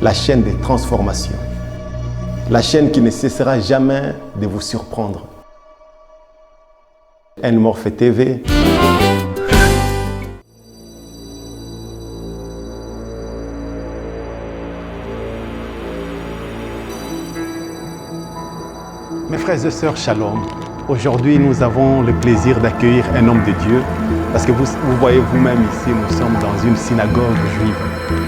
la chaîne des transformations, la chaîne qui ne cessera jamais de vous surprendre. Nmorphe TV. Mes frères et sœurs, shalom. Aujourd'hui, nous avons le plaisir d'accueillir un homme de Dieu parce que vous voyez vous-même ici, nous sommes dans une synagogue juive.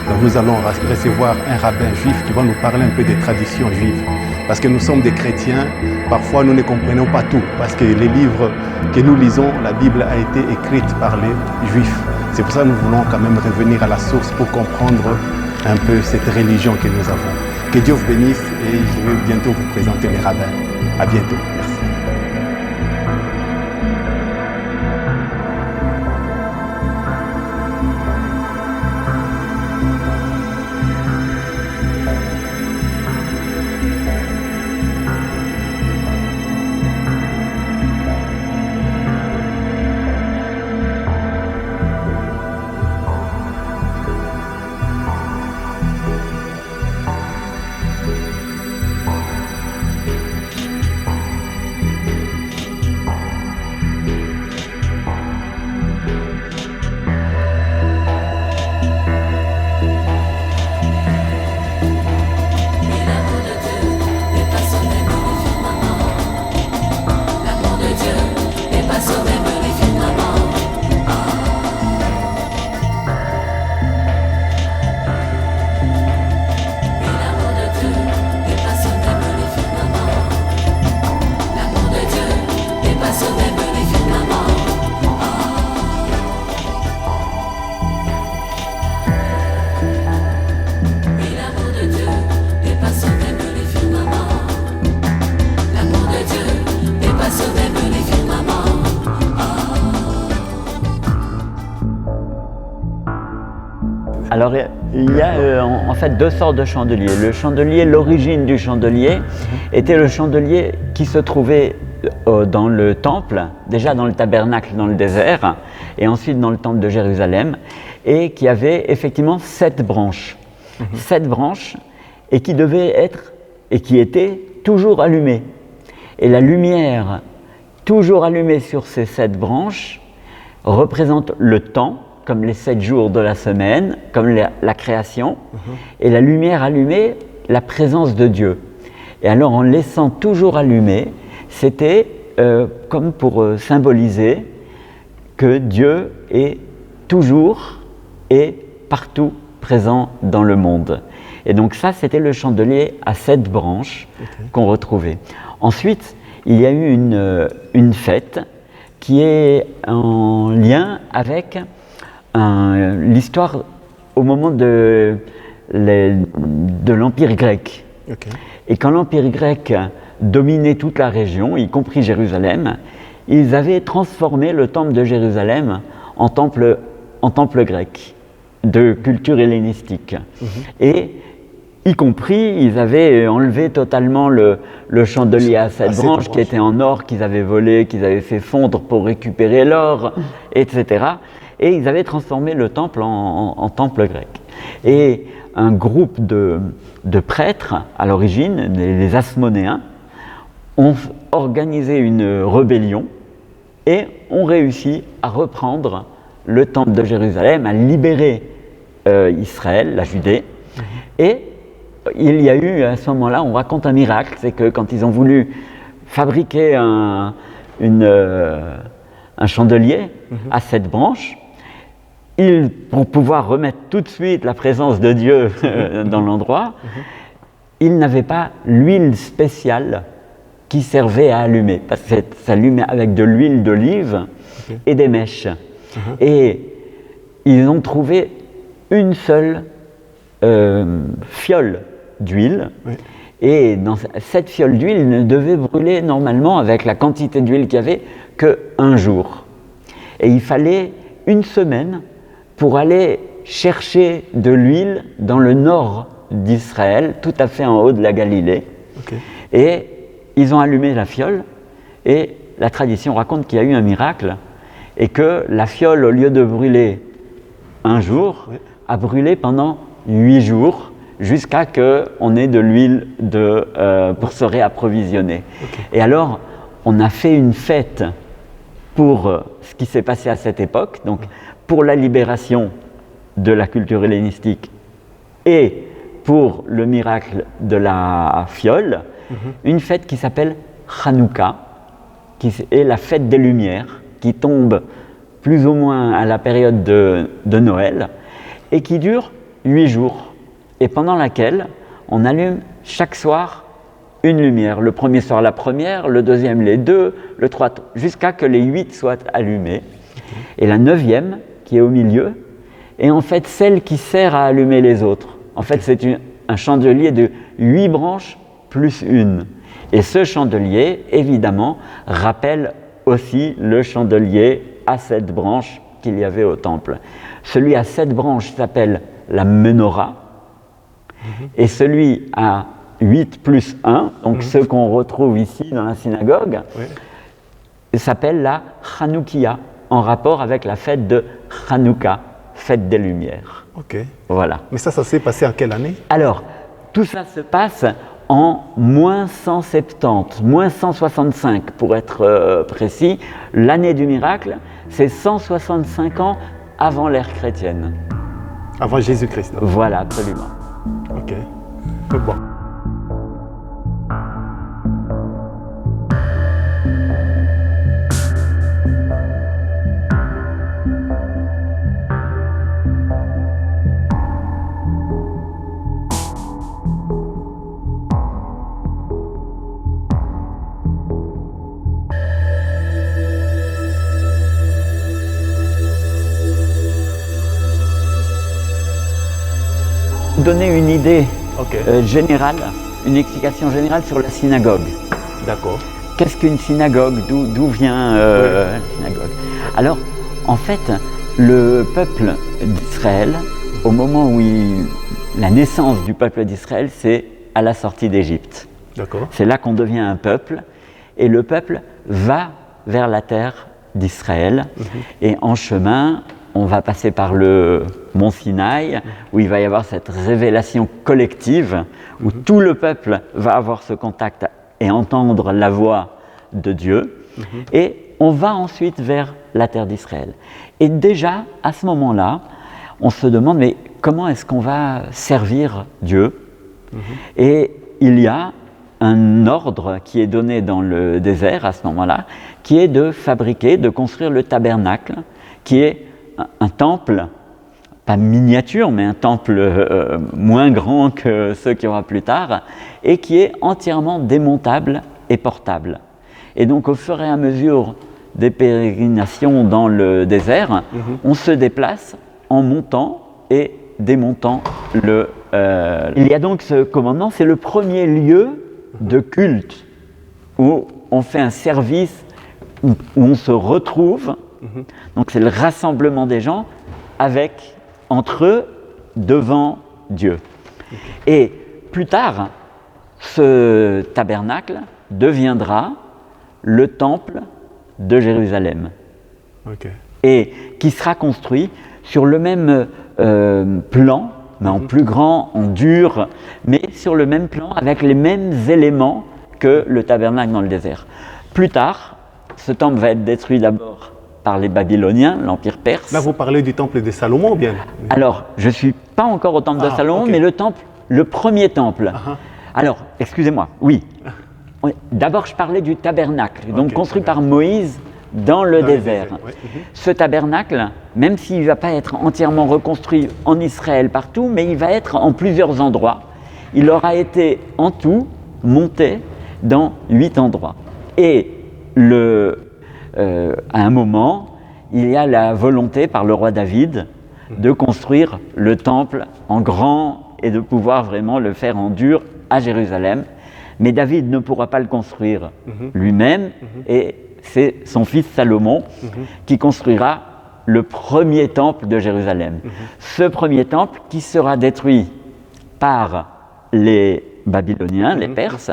Donc nous allons recevoir un rabbin juif qui va nous parler un peu des traditions juives. Parce que nous sommes des chrétiens, parfois nous ne comprenons pas tout. Parce que les livres que nous lisons, la Bible a été écrite par les juifs. C'est pour ça que nous voulons quand même revenir à la source pour comprendre un peu cette religion que nous avons. Que Dieu vous bénisse et je vais bientôt vous présenter les rabbins. À bientôt. Merci. Alors, il y a en fait deux sortes de chandeliers. Le chandelier, l'origine du chandelier était le chandelier qui se trouvait dans le temple, déjà dans le tabernacle dans le désert, et ensuite dans le temple de Jérusalem, et qui avait effectivement 7 branches. 7 branches, et qui devaient être, et qui étaient toujours allumées. Et la lumière toujours allumée sur ces 7 branches représente le temps, comme les 7 jours de la semaine, comme la création, et la lumière allumée, la présence de Dieu. Et alors en laissant toujours allumé, c'était comme pour symboliser que Dieu est toujours et partout présent dans le monde. Et donc ça, c'était le chandelier à 7 branches qu'on retrouvait. Ensuite, il y a eu une fête qui est en lien avec l'histoire au moment de l'Empire grec. Et quand l'Empire grec dominait toute la région, y compris Jérusalem, ils avaient transformé le temple de Jérusalem en temple grec, de culture hellénistique. Et y compris, ils avaient enlevé totalement le chandelier à 7 branches qui était en or, qu'ils avaient volé, qu'ils avaient fait fondre pour récupérer l'or, etc. Et ils avaient transformé le temple en temple grec. Et un groupe de prêtres, à l'origine, les Asmonéens, ont organisé une rébellion et ont réussi à reprendre le temple de Jérusalem, à libérer Israël, la Judée. Et il y a eu, à ce moment-là, on raconte un miracle, c'est que quand ils ont voulu fabriquer un chandelier à 7 branches, pour pouvoir remettre tout de suite la présence de Dieu dans l'endroit, ils n'avaient pas l'huile spéciale qui servait à allumer, parce que ça s'allumait avec de l'huile d'olive et des mèches. Et ils ont trouvé une seule fiole d'huile, et dans cette fiole d'huile, il ne devait brûler normalement, avec la quantité d'huile qu'il y avait, qu'un jour. Et il fallait une semaine pour aller chercher de l'huile dans le nord d'Israël, tout à fait en haut de la Galilée. Et ils ont allumé la fiole, et la tradition raconte qu'il y a eu un miracle, et que la fiole, au lieu de brûler un jour, a brûlé pendant 8 jours, jusqu'à qu'on ait de l'huile pour se réapprovisionner. Ok. Et alors, on a fait une fête pour ce qui s'est passé à cette époque, donc pour la libération de la culture hellénistique et pour le miracle de la fiole, une fête qui s'appelle Hanouka, qui est la fête des Lumières, qui tombe plus ou moins à la période de Noël et qui dure 8 jours, et pendant laquelle on allume chaque soir une lumière. Le premier soir la première, le deuxième les deux, le troisième, jusqu'à que les 8 soient allumés. Et la 9e, qui est au milieu, est en fait celle qui sert à allumer les autres. En fait, c'est un chandelier de 8 branches plus une. Et ce chandelier, évidemment, rappelle aussi le chandelier à 7 branches qu'il y avait au temple. Celui à 7 branches s'appelle la menorah, et celui à 8 plus 1, donc ceux qu'on retrouve ici dans la synagogue, s'appelle la Hanoukia, en rapport avec la fête de Hanouka, fête des Lumières. Ok. Voilà. Mais ça s'est passé en quelle année? Alors, tout ça se passe en moins 170, moins 165 pour être précis. L'année du miracle, c'est 165 ans avant l'ère chrétienne. Avant Jésus-Christ. Voilà, absolument. Ok. Bon. Donner une idée Ok. générale, une explication générale sur la synagogue. D'accord. Qu'est-ce qu'une synagogue? D'où vient la synagogue? Alors, en fait, le peuple d'Israël, au moment où la naissance du peuple d'Israël, c'est à la sortie d'Égypte. D'accord. C'est là qu'on devient un peuple, et le peuple va vers la terre d'Israël, et en chemin, on va passer par le mont Sinaï, où il va y avoir cette révélation collective, où tout le peuple va avoir ce contact et entendre la voix de Dieu. Et on va ensuite vers la terre d'Israël. Et déjà, à ce moment-là, on se demande, mais comment est-ce qu'on va servir Dieu? Et il y a un ordre qui est donné dans le désert à ce moment-là, qui est de fabriquer, de construire le tabernacle, qui est un temple, pas miniature, mais un temple moins grand que ceux qu'il y aura plus tard, et qui est entièrement démontable et portable. Et donc, au fur et à mesure des pérégrinations dans le désert, on se déplace en montant et démontant le... Il y a donc ce commandement, c'est le premier lieu de culte où on fait un service, où on se retrouve. Donc c'est le rassemblement des gens entre eux, devant Dieu. Et plus tard, ce tabernacle deviendra le temple de Jérusalem. Ok. Et qui sera construit sur le même plan, mais en plus grand, en dur, mais sur le même plan, avec les mêmes éléments que le tabernacle dans le désert. Plus tard, ce temple va être détruit d'abord par les Babyloniens, l'Empire perse. Là, vous parlez du temple de Salomon ou bien? Alors, je ne suis pas encore au temple de Salomon, ok. mais le premier temple. Alors, excusez-moi, oui. D'abord, je parlais du tabernacle, donc construit par Moïse dans le désert. Ce tabernacle, même s'il ne va pas être entièrement reconstruit en Israël partout, mais il va être en plusieurs endroits. Il aura été en tout monté dans 8 endroits. Et à un moment, il y a la volonté par le roi David de construire le temple en grand et de pouvoir vraiment le faire en dur à Jérusalem. Mais David ne pourra pas le construire lui-même, et c'est son fils Salomon qui construira le premier temple de Jérusalem. Ce premier temple qui sera détruit par les Babyloniens, les Perses.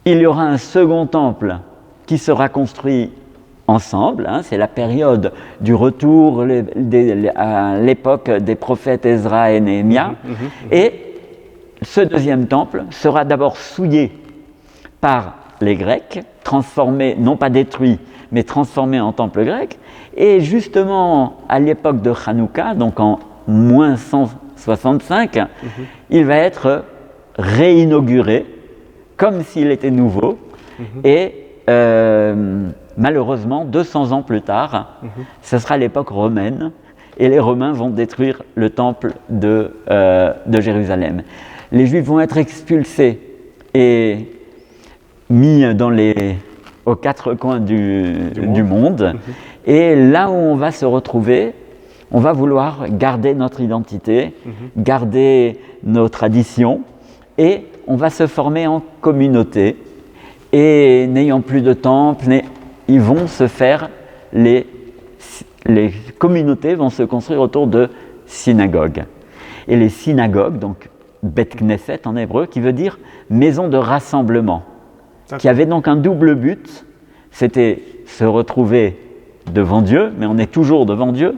Il y aura un second temple qui sera construit ensemble, c'est la période du retour à l'époque des prophètes Ezra et Néhémia, et ce deuxième temple sera d'abord souillé par les Grecs, transformé, non pas détruit, mais transformé en temple grec. Et justement, à l'époque de Hanouka, donc en moins 165, il va être réinauguré comme s'il était nouveau. Et malheureusement, 200 ans plus tard, ce sera l'époque romaine, et les Romains vont détruire le temple de Jérusalem. Les Juifs vont être expulsés et mis aux quatre coins du monde. Et là où on va se retrouver, on va vouloir garder notre identité, garder nos traditions, et on va se former en communauté. Et n'ayant plus de temple, ils vont se faire, les communautés vont se construire autour de synagogues. Et les synagogues, donc Bet Knesset en hébreu, qui veut dire maison de rassemblement, qui avait donc un double but, c'était se retrouver devant Dieu, mais on est toujours devant Dieu,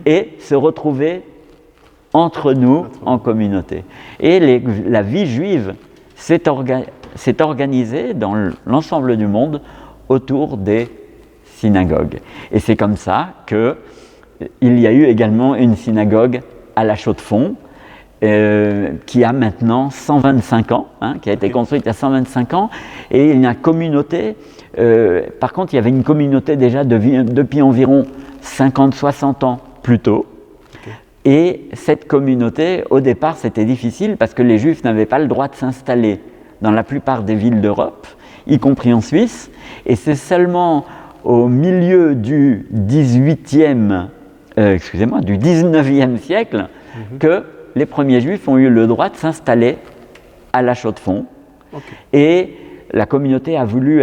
et se retrouver entre nous en communauté. Et la vie juive s'est organisée dans l'ensemble du monde autour des synagogues. Et c'est comme ça qu'il y a eu également une synagogue à La Chaux-de-Fonds, qui a maintenant 125 ans, qui a été construite il y a 125 ans, et il y a une communauté, par contre il y avait une communauté déjà depuis environ 50-60 ans plus tôt, et cette communauté, au départ c'était difficile parce que les Juifs n'avaient pas le droit de s'installer dans la plupart des villes d'Europe, y compris en Suisse, et c'est seulement au milieu du 19e siècle que les premiers Juifs ont eu le droit de s'installer à La Chaux-de-Fonds. Et la communauté a voulu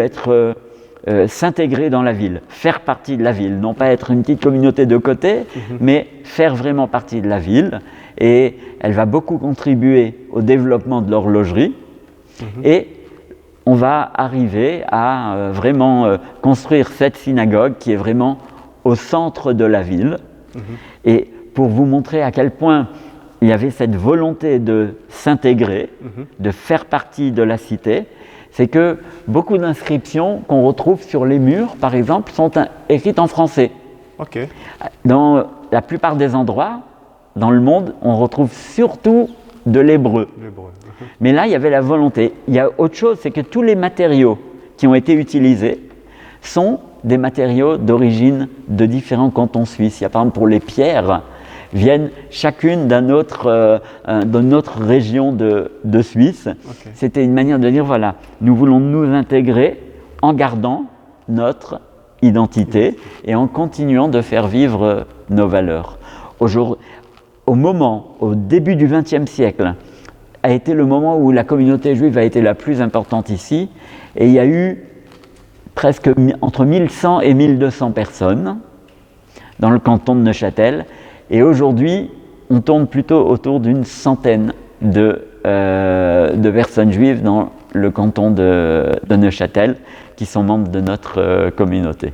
s'intégrer dans la ville, faire partie de la ville, non pas être une petite communauté de côté, mais faire vraiment partie de la ville. Et elle va beaucoup contribuer au développement de l'horlogerie. Et on va arriver à vraiment construire cette synagogue qui est vraiment au centre de la ville. Et pour vous montrer à quel point il y avait cette volonté de s'intégrer, de faire partie de la cité, c'est que beaucoup d'inscriptions qu'on retrouve sur les murs, par exemple, sont écrites en français. Dans la plupart des endroits, dans le monde, on retrouve surtout de l'hébreu. Mais là, il y avait la volonté. Il y a autre chose, c'est que tous les matériaux qui ont été utilisés sont des matériaux d'origine de différents cantons suisses. Il y a par exemple pour les pierres, viennent chacune d'une autre région de Suisse. C'était une manière de dire, voilà, nous voulons nous intégrer en gardant notre identité et en continuant de faire vivre nos valeurs. Au début du XXe siècle, a été le moment où la communauté juive a été la plus importante ici, et il y a eu presque entre 1100 et 1200 personnes dans le canton de Neuchâtel, et aujourd'hui on tourne plutôt autour d'une centaine de personnes juives dans le canton de Neuchâtel qui sont membres de notre communauté.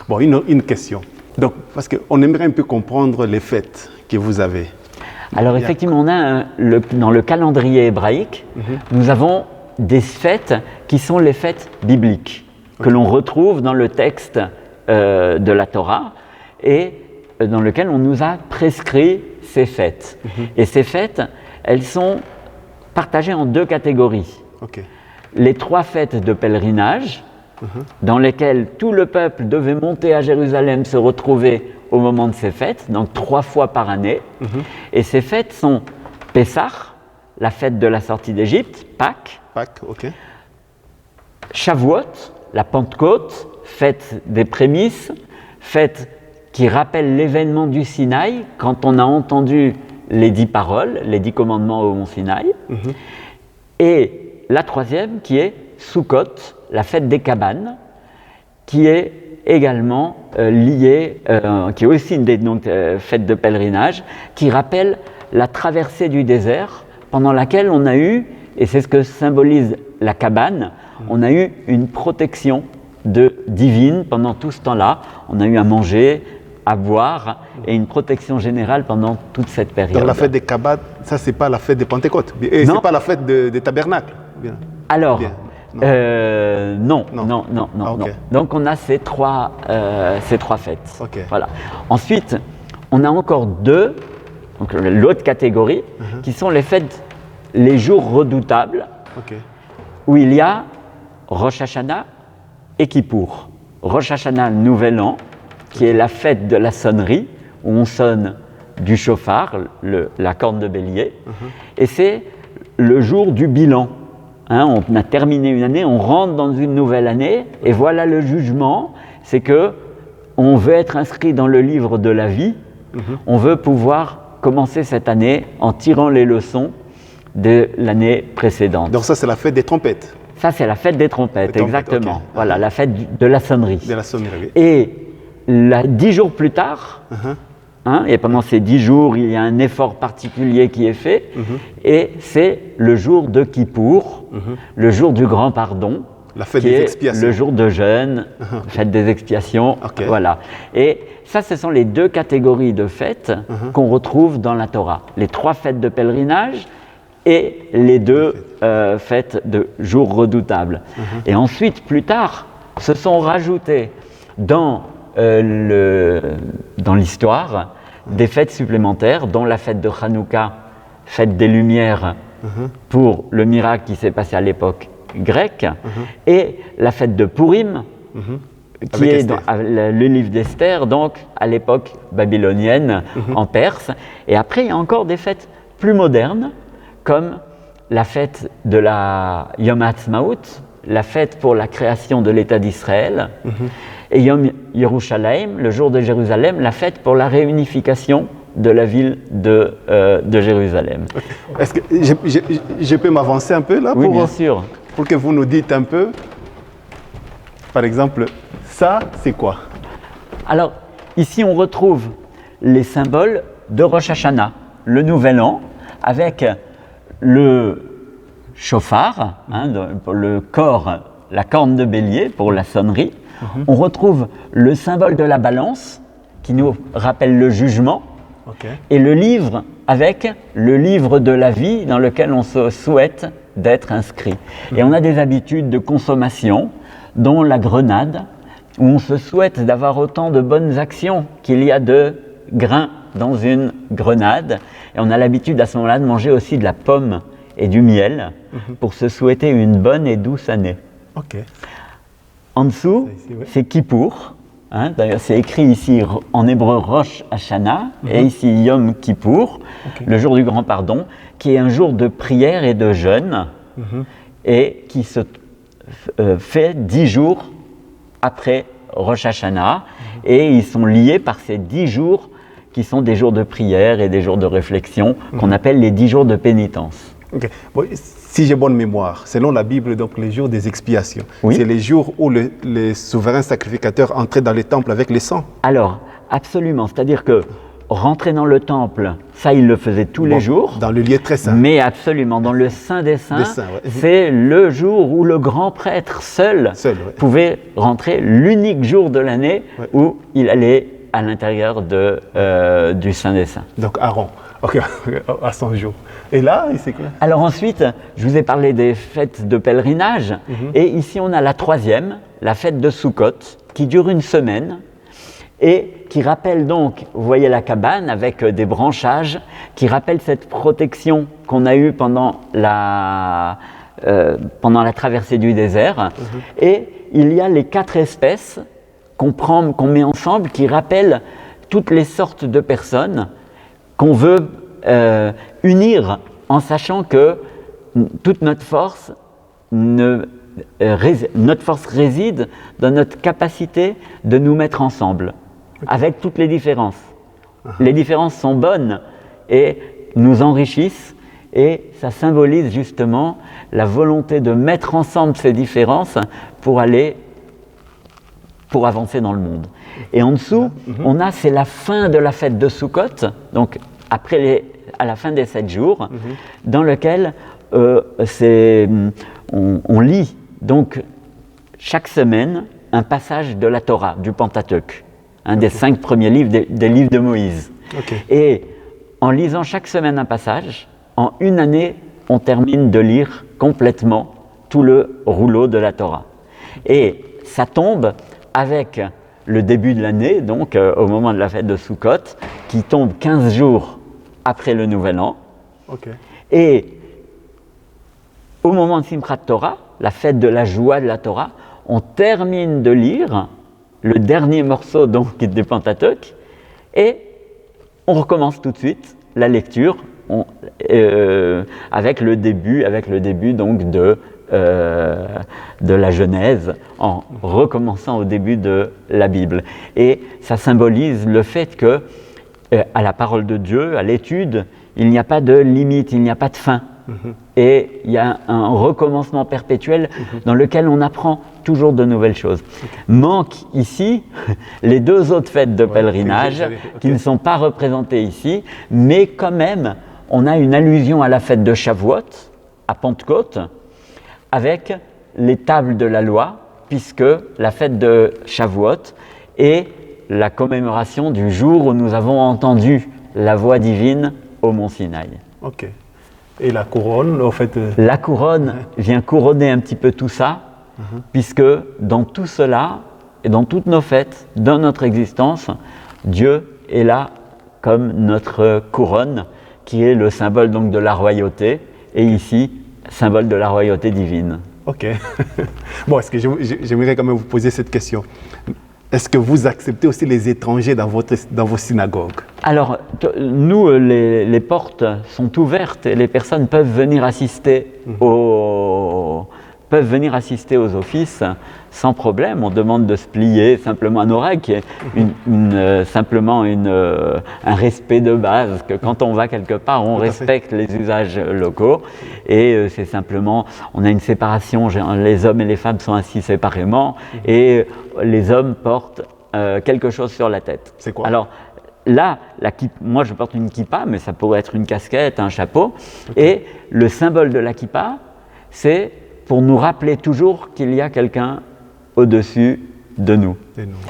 Bon, une question. Donc, parce qu'on aimerait un peu comprendre les fêtes que vous avez. Alors effectivement, on a dans le calendrier hébraïque, nous avons des fêtes qui sont les fêtes bibliques, que l'on retrouve dans le texte de la Torah, et dans lequel on nous a prescrit ces fêtes. Et ces fêtes, elles sont partagées en deux catégories. Les 3 fêtes de pèlerinage, dans lesquelles tout le peuple devait monter à Jérusalem, se retrouver au moment de ces fêtes, donc 3 fois par année. Et ces fêtes sont Pessah, la fête de la sortie d'Égypte, Pâques, Shavuot, la Pentecôte, fête des prémices, fête qui rappelle l'événement du Sinaï, quand on a entendu les 10 paroles, les 10 commandements au mont Sinaï. Et la 3e qui est Sukkot, la fête des cabanes, qui est également liée, qui est aussi une fête de pèlerinage, qui rappelle la traversée du désert, pendant laquelle on a eu, et c'est ce que symbolise la cabane, on a eu une protection divine pendant tout ce temps-là. On a eu à manger, à boire et une protection générale pendant toute cette période. Donc la fête des Kabbats, ça c'est pas la fête des Pentecôtes, et c'est pas la fête des tabernacles. Bien. Alors, Bien. non. Ah, ok. Donc on a ces trois fêtes. Ok. Voilà. Ensuite, on a encore deux, donc l'autre catégorie, qui sont les fêtes, les jours redoutables, Ok. où il y a Rosh Hashanah et Kippour. Rosh Hashanah, Nouvel An, qui est la fête de la sonnerie, où on sonne du chauffard, la corne de bélier, et c'est le jour du bilan. Hein, on a terminé une année, on rentre dans une nouvelle année, et voilà le jugement, c'est que on veut être inscrit dans le livre de la vie, on veut pouvoir commencer cette année en tirant les leçons de l'année précédente. Donc ça c'est la fête des trompettes. Ça, c'est la fête des trompettes, Les trompettes, exactement. ok. Voilà, la fête de la sonnerie. De la sonnerie, oui. Et 10 jours plus tard, et pendant ces 10 jours, il y a un effort particulier qui est fait, et c'est le jour de Kippour, le jour du grand pardon, La fête qui des est expiations. le jour de jeûne, fête des expiations, Ok. voilà. Et ça, ce sont les deux catégories de fêtes qu'on retrouve dans la Torah. Les 3 fêtes de pèlerinage et les 2 fêtes de jours redoutables. Et ensuite, plus tard, se sont rajoutés dans l'histoire des fêtes supplémentaires, dont la fête de Hanouka, fête des Lumières, pour le miracle qui s'est passé à l'époque grecque, et la fête de Purim, qui Avec est Esther. dans le livre d'Esther, donc à l'époque babylonienne, en Perse. Et après, il y a encore des fêtes plus modernes, comme la fête de la Yom HaAtzmaut, la fête pour la création de l'État d'Israël, et Yom Yerushalayim, le jour de Jérusalem, la fête pour la réunification de la ville de Jérusalem. Est-ce que je peux m'avancer un peu là Oui, bien sûr. pour que vous nous dites un peu, par exemple, ça c'est quoi? Alors, ici, on retrouve les symboles de Rosh Hashanah, le Nouvel An, avec le chauffard, le corps, la corne de bélier pour la sonnerie. On retrouve le symbole de la balance, qui nous rappelle le jugement, et le livre avec le livre de la vie dans lequel on se souhaite d'être inscrit. Et on a des habitudes de consommation, dont la grenade, où on se souhaite d'avoir autant de bonnes actions qu'il y a de grains dans une grenade. Et on a l'habitude à ce moment-là de manger aussi de la pomme et du miel pour se souhaiter une bonne et douce année. Ok. En dessous, Ici, ouais. c'est Kippour. D'ailleurs, c'est écrit ici en hébreu Rosh Hashanah et ici Yom Kippour, le jour du grand pardon, qui est un jour de prière et de jeûne et qui se fait 10 jours après Rosh Hashanah. Et ils sont liés par ces 10 jours qui sont des jours de prière et des jours de réflexion qu'on appelle les 10 jours de pénitence. Ok. Bon, si j'ai bonne mémoire, selon la Bible, donc les jours des expiations, Oui. c'est les jours où les souverains sacrificateurs entraient dans les temples avec les sangs. Alors, absolument, c'est-à-dire que rentrer dans le temple, ça ils le faisaient tous les jours. Dans le lieu très saint. Mais absolument, dans le Saint des Saints, Des Saints, ouais. c'est le jour où le grand prêtre seul, Seul, ouais. pouvait rentrer, l'unique jour de l'année Ouais. où il allait à l'intérieur du Saint des Saints. Donc Aaron, ok, à 100 jours. Et là, c'est quoi? Alors ensuite, je vous ai parlé des fêtes de pèlerinage, et ici on a la 3e, la fête de Sukkot, qui dure une semaine, et qui rappelle donc, vous voyez la cabane avec des branchages, qui rappelle cette protection qu'on a eue pendant la traversée du désert. Et il y a les 4 espèces qu'on met ensemble, qui rappellent toutes les sortes de personnes qu'on veut unir, en sachant que toute notre force réside dans notre capacité de nous mettre ensemble, avec toutes les différences. Les différences sont bonnes et nous enrichissent, et ça symbolise justement la volonté de mettre ensemble ces différences pour avancer dans le monde. Et en dessous, c'est la fin de la fête de Sukkot, donc à la fin des 7 jours, dans lequel on lit donc chaque semaine un passage de la Torah, du Pentateuque. un des 5 premiers livres des livres de Moïse. Ok. Et en lisant chaque semaine un passage, en une année, on termine de lire complètement tout le rouleau de la Torah. Et ça tombe avec le début de l'année, donc au moment de la fête de Sukkot, qui tombe 15 jours après le Nouvel An. Ok. Et au moment de Simchat Torah, la fête de la joie de la Torah, on termine de lire le dernier morceau donc du Pentateuque et on recommence tout de suite la lecture avec le début donc de la Genèse, en recommençant au début de la Bible. Et ça symbolise le fait que à la parole de Dieu, à l'étude, il n'y a pas de limite, il n'y a pas de fin. Et il y a un recommencement perpétuel dans lequel on apprend toujours de nouvelles choses. Manque ici les 2 autres fêtes de pèlerinage qui ne sont pas représentées ici, mais quand même, on a une allusion à la fête de Shavuot, à Pentecôte, avec les tables de la loi, puisque la fête de Shavuot est la commémoration du jour où nous avons entendu la voix divine au mont Sinaï. Ok. Et la couronne, en fait. La couronne vient couronner un petit peu tout ça, puisque dans tout cela et dans toutes nos fêtes, dans notre existence, Dieu est là comme notre couronne, qui est le symbole donc de la royauté, et ici, symbole de la royauté divine. Ok. Bon, est-ce que j'aimerais quand même vous poser cette question. Est-ce que vous acceptez aussi les étrangers dans vos synagogues? Alors, nous, les portes sont ouvertes et les personnes peuvent venir assister aux offices sans problème. On demande de se plier simplement un oreille, qui est simplement un respect de base, que quand on va quelque part, on respecte les usages locaux. Et c'est simplement, on a une séparation, les hommes et les femmes sont assis séparément, et les hommes portent quelque chose sur la tête. C'est quoi? Alors, là, moi je porte une kippa, mais ça pourrait être une casquette, un chapeau. Et le symbole de la kippa, c'est pour nous rappeler toujours qu'il y a quelqu'un au-dessus de nous.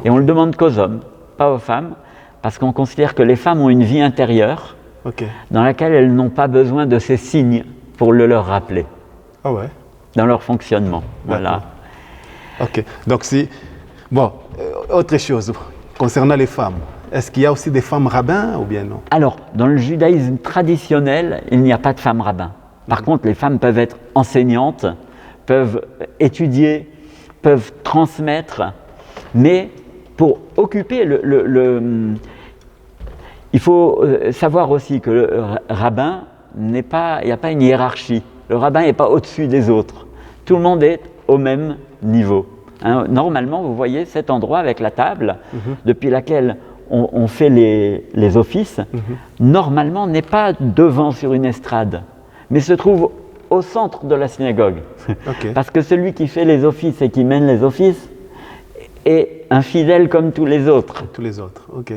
Et on le demande qu'aux hommes, pas aux femmes, parce qu'on considère que les femmes ont une vie intérieure dans laquelle elles n'ont pas besoin de ces signes pour le leur rappeler. Ah ouais. Dans leur fonctionnement. Voilà. Ok. Donc bon, autre chose concernant les femmes. Est-ce qu'il y a aussi des femmes rabbins ou bien non? Alors, dans le judaïsme traditionnel, il n'y a pas de femmes rabbins. Par contre, les femmes peuvent être enseignantes, peuvent étudier, peuvent transmettre, mais pour occuper il faut savoir aussi que le rabbin il n'y a pas une hiérarchie. Le rabbin n'est pas au-dessus des autres. Tout le monde est au même niveau. Hein, normalement, vous voyez cet endroit avec la table, depuis laquelle on fait les offices, normalement n'est pas devant sur une estrade, mais se trouve au centre de la synagogue. Parce que celui qui fait les offices et qui mène les offices est un fidèle comme tous les autres. Tous les autres, ok.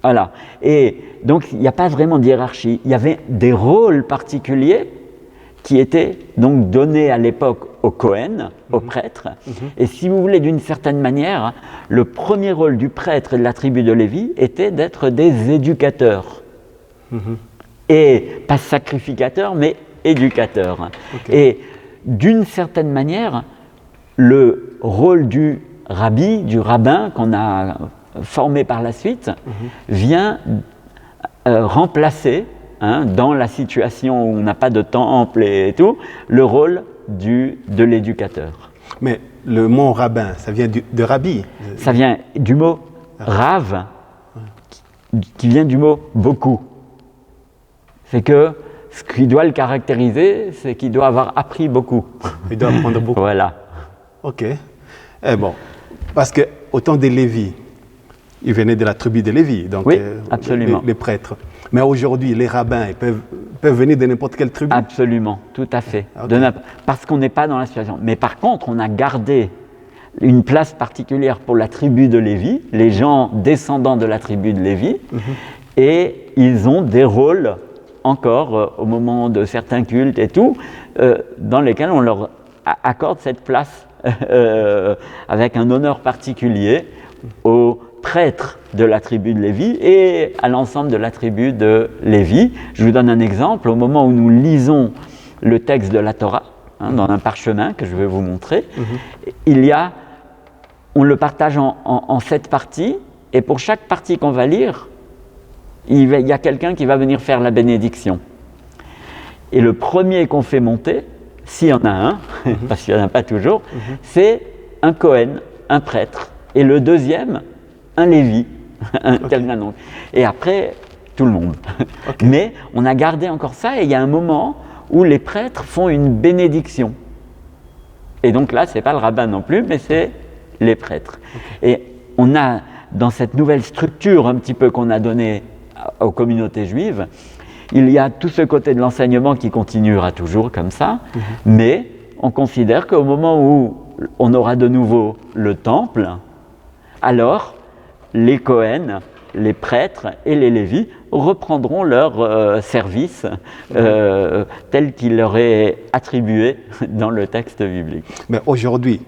Voilà. Et donc, il n'y a pas vraiment de hiérarchie. Il y avait des rôles particuliers qui étaient donc donnés à l'époque aux Kohen, aux prêtres. Et si vous voulez, d'une certaine manière, le premier rôle du prêtre et de la tribu de Lévi était d'être des éducateurs. Et pas sacrificateurs, mais éducateurs. Et d'une certaine manière, le rôle du rabbi, du rabbin qu'on a formé par la suite, vient remplacer, dans la situation où on n'a pas de temple et tout, le rôle de l'éducateur. Mais le mot rabbin, ça vient de rabbi? Ça vient du mot rav, qui vient du mot beaucoup. C'est que ce qui doit le caractériser, c'est qu'il doit avoir appris beaucoup. Il doit apprendre beaucoup. Voilà. Ok. Et bon, parce que autant des Lévi, ils venaient de la tribu de Lévi, donc oui, absolument. Les prêtres. Mais aujourd'hui, les rabbins ils peuvent venir de n'importe quelle tribu? Absolument, tout à fait. Parce qu'on n'est pas dans la situation. Mais par contre, on a gardé une place particulière pour la tribu de Lévi, les gens descendants de la tribu de Lévi, et ils ont des rôles encore au moment de certains cultes et tout, dans lesquels on leur accorde cette place avec un honneur particulier aux prêtres de la tribu de Lévi et à l'ensemble de la tribu de Lévi. Je vous donne un exemple. Au moment où nous lisons le texte de la Torah, dans un parchemin que je vais vous montrer, on le partage en 7 parties, et pour chaque partie qu'on va lire, il y a quelqu'un qui va venir faire la bénédiction. Et le premier qu'on fait monter, s'il y en a un, parce qu'il n'y en a pas toujours, c'est un Cohen, un prêtre. Et le deuxième, un Lévi, quelqu'un d'autre. Et après, tout le monde. Mais on a gardé encore ça, et il y a un moment où les prêtres font une bénédiction. Et donc là, ce n'est pas le rabbin non plus, mais c'est les prêtres. Et on a, dans cette nouvelle structure un petit peu qu'on a donnée aux communautés juives, il y a tout ce côté de l'enseignement qui continuera toujours comme ça, mais on considère qu'au moment où on aura de nouveau le temple, alors les Cohen, les prêtres et les Lévis reprendront leur service tel qu'il leur est attribué dans le texte biblique. Mais aujourd'hui,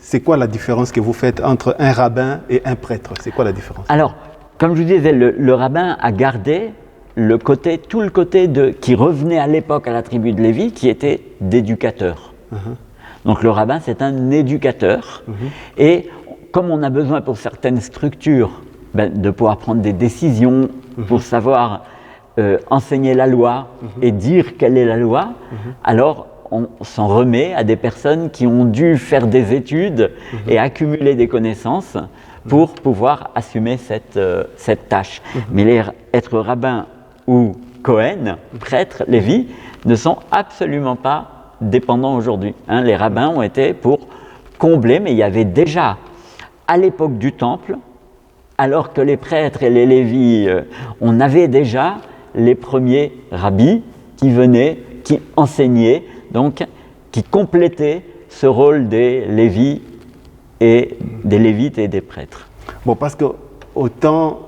c'est quoi la différence que vous faites entre un rabbin et un prêtre? C'est quoi la différence? Alors, comme je vous disais, le rabbin a gardé tout le côté qui revenait à l'époque à la tribu de Lévi, qui était d'éducateur. Donc le rabbin, c'est un éducateur. Et comme on a besoin pour certaines structures de pouvoir prendre des décisions, pour savoir enseigner la loi et dire quelle est la loi, alors on s'en remet à des personnes qui ont dû faire des études et accumuler des connaissances pour pouvoir assumer cette tâche. Mais être rabbin ou Cohen, prêtre, Lévi, ne sont absolument pas dépendants aujourd'hui. Les rabbins ont été pour combler, mais il y avait déjà, à l'époque du temple, alors que les prêtres et les Lévis, on avait déjà les premiers rabbis qui venaient, qui enseignaient, donc qui complétaient ce rôle des Lévis et des Lévites et des prêtres. Bon, parce qu'au temps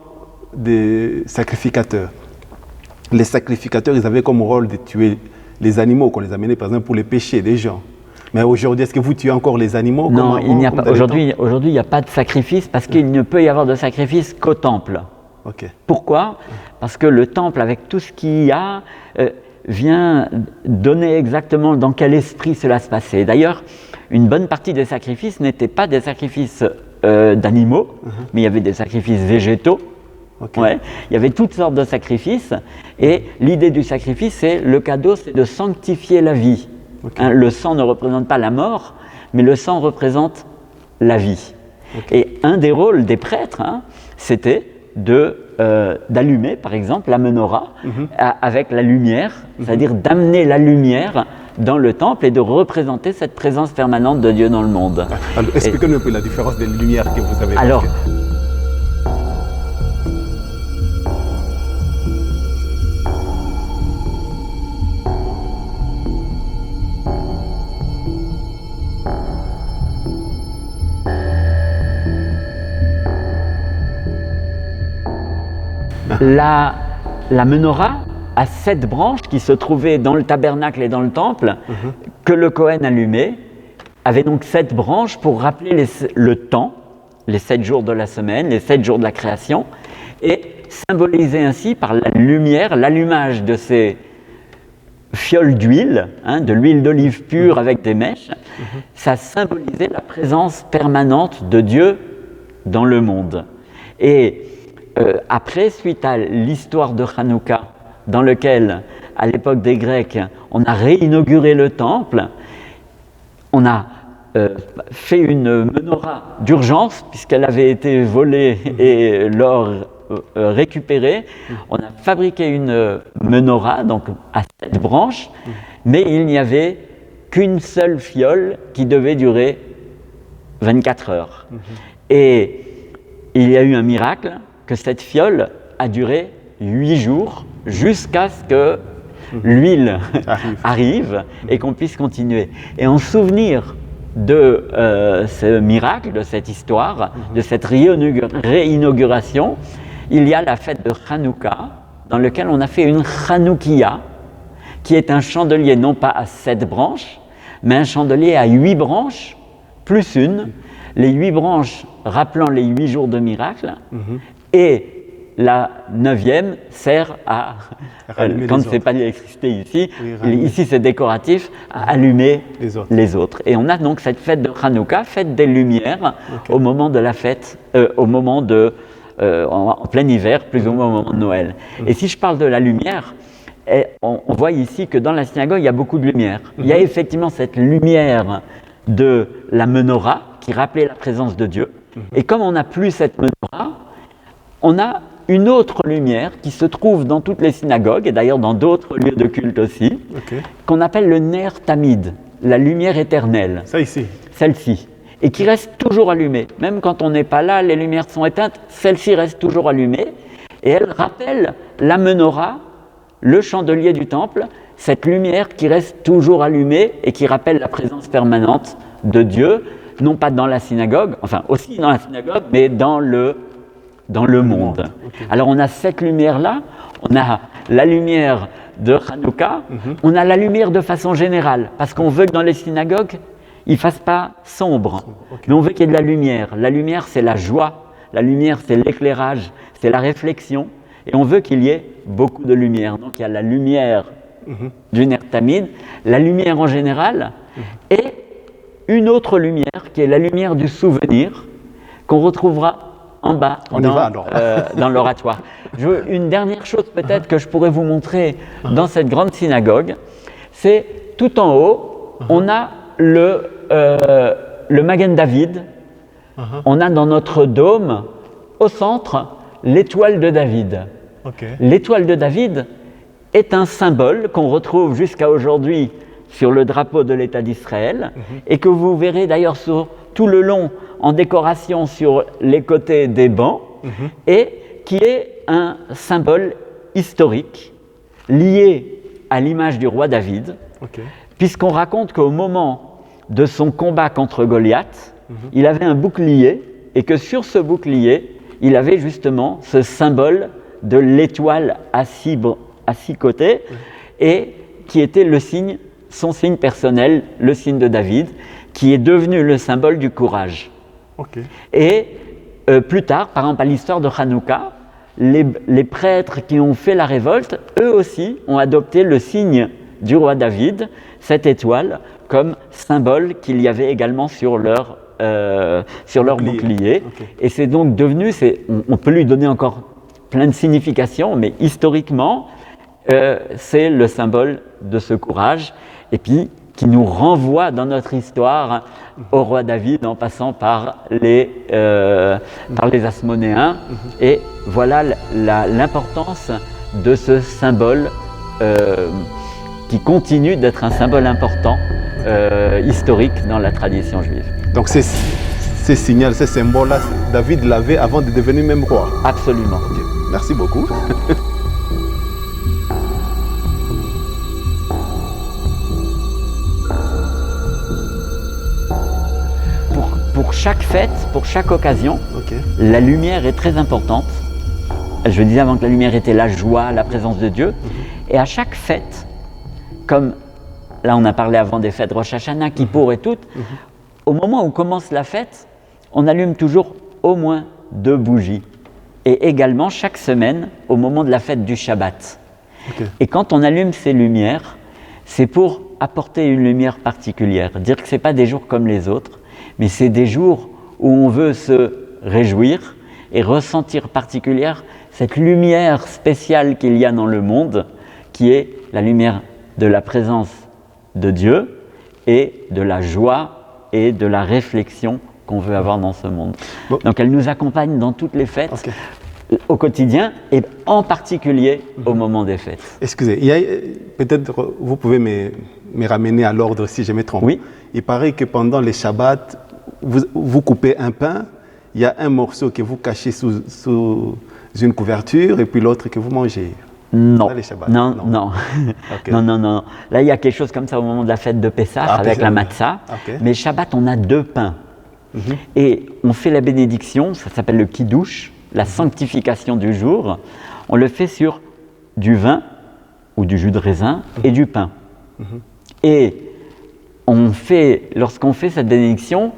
des sacrificateurs, les sacrificateurs, ils avaient comme rôle de tuer les animaux qu'on les amenait, par exemple, pour les péchés des gens. Mais aujourd'hui, est-ce que vous tuez encore les animaux? Non, il n'y a pas. Aujourd'hui, il n'y a pas de sacrifice parce qu'il ne peut y avoir de sacrifice qu'au temple. Pourquoi? Parce que le temple, avec tout ce qu'il y a, vient donner exactement dans quel esprit cela se passait. D'ailleurs, une bonne partie des sacrifices n'étaient pas des sacrifices d'animaux, mais il y avait des sacrifices végétaux. Il y avait toutes sortes de sacrifices, et l'idée du sacrifice, c'est le cadeau, c'est de sanctifier la vie. Le sang ne représente pas la mort, mais le sang représente la vie. Et un des rôles des prêtres, c'était d'allumer, par exemple, la menorah avec la lumière, c'est-à-dire d'amener la lumière dans le temple et de représenter cette présence permanente de Dieu dans le monde. Alors, expliquez-nous un peu la différence des lumières que vous avez. Alors, la menorah a 7 branches qui se trouvaient dans le tabernacle et dans le temple, que le Cohen allumait, avait donc 7 branches pour rappeler le temps, les 7 jours de la semaine, les 7 jours de la création, et symboliser ainsi par la lumière, l'allumage de ces fioles d'huile, de l'huile d'olive pure avec des mèches, ça symbolisait la présence permanente de Dieu dans le monde. Et après, suite à l'histoire de Hanouka, dans lequel, à l'époque des Grecs, on a réinauguré le temple, on a fait une menorah d'urgence, puisqu'elle avait été volée et l'or récupéré. On a fabriqué une menorah, donc à 7 branches, mais il n'y avait qu'une seule fiole qui devait durer 24 heures. Et il y a eu un miracle, que cette fiole a duré 8 jours jusqu'à ce que l'huile arrive et qu'on puisse continuer. Et en souvenir de ce miracle, de cette histoire, de cette réinauguration, il y a la fête de Hanouka, dans laquelle on a fait une Hanoukia, qui est un chandelier non pas à 7 branches, mais un chandelier à 8 branches, plus une, les 8 branches rappelant les 8 jours de miracle, et la 9e sert à, quand ce n'est pas l'électricité ici, ici c'est décoratif, à allumer les autres. Et on a donc cette fête de Hanouka, fête des lumières, au moment de la fête, au moment de, en plein hiver, plus ou moins au moment de Noël. Et si je parle de la lumière, on voit ici que dans la synagogue, il y a beaucoup de lumière. Il y a effectivement cette lumière de la menorah qui rappelait la présence de Dieu. Et comme on n'a plus cette menorah, on a une autre lumière qui se trouve dans toutes les synagogues, et d'ailleurs dans d'autres lieux de culte aussi, qu'on appelle le Ner Tamid, la lumière éternelle. Ça ici. Celle-ci. Et qui reste toujours allumée. Même quand on n'est pas là, les lumières sont éteintes, celle-ci reste toujours allumée. Et elle rappelle la menorah, le chandelier du temple, cette lumière qui reste toujours allumée et qui rappelle la présence permanente de Dieu, non pas dans la synagogue, enfin aussi dans la synagogue, mais dans le monde. Alors on a cette lumière-là, on a la lumière de Hanouka, on a la lumière de façon générale, parce qu'on veut que dans les synagogues, il ne fasse pas sombre, mais on veut qu'il y ait de la lumière. La lumière, c'est la joie, la lumière, c'est l'éclairage, c'est la réflexion, et on veut qu'il y ait beaucoup de lumière. Donc il y a la lumière du Ner Tamid, la lumière en général, et une autre lumière qui est la lumière du souvenir, qu'on retrouvera en bas, dans l'oratoire. Une dernière chose peut-être que je pourrais vous montrer dans cette grande synagogue, c'est tout en haut, on a le Magen David, on a dans notre dôme, au centre, l'étoile de David. L'étoile de David est un symbole qu'on retrouve jusqu'à aujourd'hui sur le drapeau de l'État d'Israël et que vous verrez d'ailleurs sur tout le long en décoration sur les côtés des bancs et qui est un symbole historique lié à l'image du roi David, puisqu'on raconte qu'au moment de son combat contre Goliath, il avait un bouclier et que sur ce bouclier, il avait justement ce symbole de l'étoile à 6 côtés et qui était le signe, son signe personnel, le signe de David, qui est devenu le symbole du courage. Et plus tard, par exemple à l'histoire de Hanouka, les prêtres qui ont fait la révolte, eux aussi ont adopté le signe du roi David, cette étoile, comme symbole qu'il y avait également sur leur bouclier. Et c'est donc devenu, on peut lui donner encore plein de significations, mais historiquement, c'est le symbole de ce courage, et puis qui nous renvoie dans notre histoire au roi David en passant par les Asmonéens. Et voilà l'importance de ce symbole qui continue d'être un symbole important historique dans la tradition juive. Donc ces signaux, ces symboles-là, David l'avait avant de devenir même roi. Absolument. Merci beaucoup. Pour chaque fête, pour chaque occasion, la lumière est très importante. Je disais avant que la lumière était la joie, la présence de Dieu. Et à chaque fête, comme là on a parlé avant des fêtes Rosh Hashanah, Kippour et toutes, au moment où commence la fête, on allume toujours au moins 2 bougies. Et également chaque semaine, au moment de la fête du Shabbat. Et quand on allume ces lumières, c'est pour apporter une lumière particulière. Dire que ce n'est pas des jours comme les autres, mais c'est des jours où on veut se réjouir et ressentir particulière cette lumière spéciale qu'il y a dans le monde, qui est la lumière de la présence de Dieu et de la joie et de la réflexion qu'on veut avoir dans ce monde. Donc elle nous accompagne dans toutes les fêtes, au quotidien et en particulier au moment des fêtes. Excusez, peut-être vous pouvez me ramener à l'ordre si je me trompe. Oui. Il paraît que pendant les Shabbats, vous coupez un pain, il y a un morceau que vous cachez sous une couverture et puis l'autre que vous mangez. Non, non. Non. Là, il y a quelque chose comme ça au moment de la fête de Pessah avec la matzah. Mais Shabbat, on a 2 pains. Et on fait la bénédiction, ça s'appelle le kiddush, la sanctification du jour. On le fait sur du vin ou du jus de raisin et du pain. Et lorsqu'on fait cette bénédiction,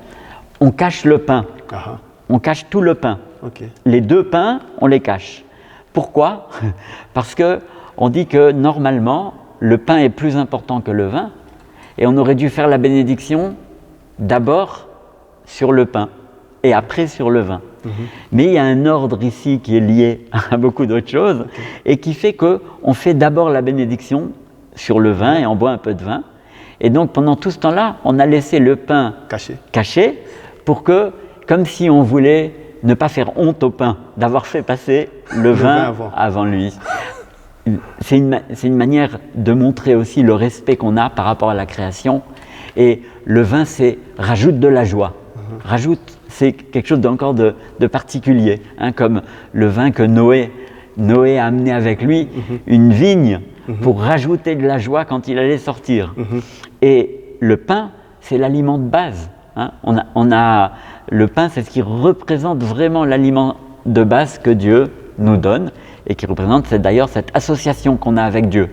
on cache le pain. Ah, On cache tout le pain. ok. Les 2 pains, on les cache. Pourquoi? Parce qu'on dit que normalement, le pain est plus important que le vin et on aurait dû faire la bénédiction d'abord sur le pain et après sur le vin. Mais il y a un ordre ici qui est lié à beaucoup d'autres choses et qui fait qu'on fait d'abord la bénédiction sur le vin et on boit un peu de vin. Et donc pendant tout ce temps-là, on a laissé le pain caché pour que, comme si on voulait ne pas faire honte au pain d'avoir fait passer le vin avant lui. C'est une manière de montrer aussi le respect qu'on a par rapport à la création. Et le vin, c'est rajoute de la joie. Rajoute, c'est quelque chose d'encore de particulier, hein, comme le vin que Noé a amené avec lui, une vigne pour rajouter de la joie quand il allait sortir. Et le pain, c'est l'aliment de base. Hein. Le pain, c'est ce qui représente vraiment l'aliment de base que Dieu nous donne et qui représente d'ailleurs cette association qu'on a avec Dieu.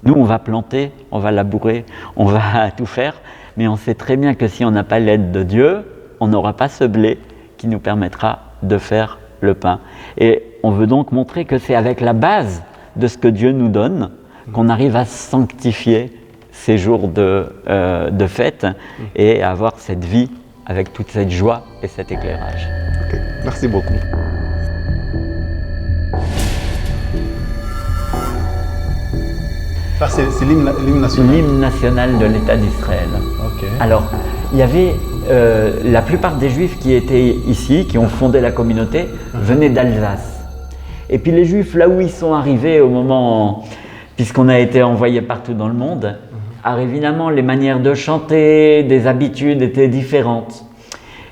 Nous, on va planter, on va labourer, on va tout faire, mais on sait très bien que si on n'a pas l'aide de Dieu, on n'aura pas ce blé qui nous permettra de faire le pain. Et on veut donc montrer que c'est avec la base de ce que Dieu nous donne qu'on arrive à sanctifier ces jours de fête et à avoir cette vie avec toute cette joie et cet éclairage. Ok, merci beaucoup. Ça, c'est l'hymne national. L'hymne national de l'État d'Israël. Ok. Alors, il y avait la plupart des Juifs qui étaient ici, qui ont fondé la communauté, venaient d'Alsace. Et puis les Juifs, là où ils sont arrivés au moment, puisqu'on a été envoyés partout dans le monde, alors évidemment les manières de chanter, des habitudes étaient différentes.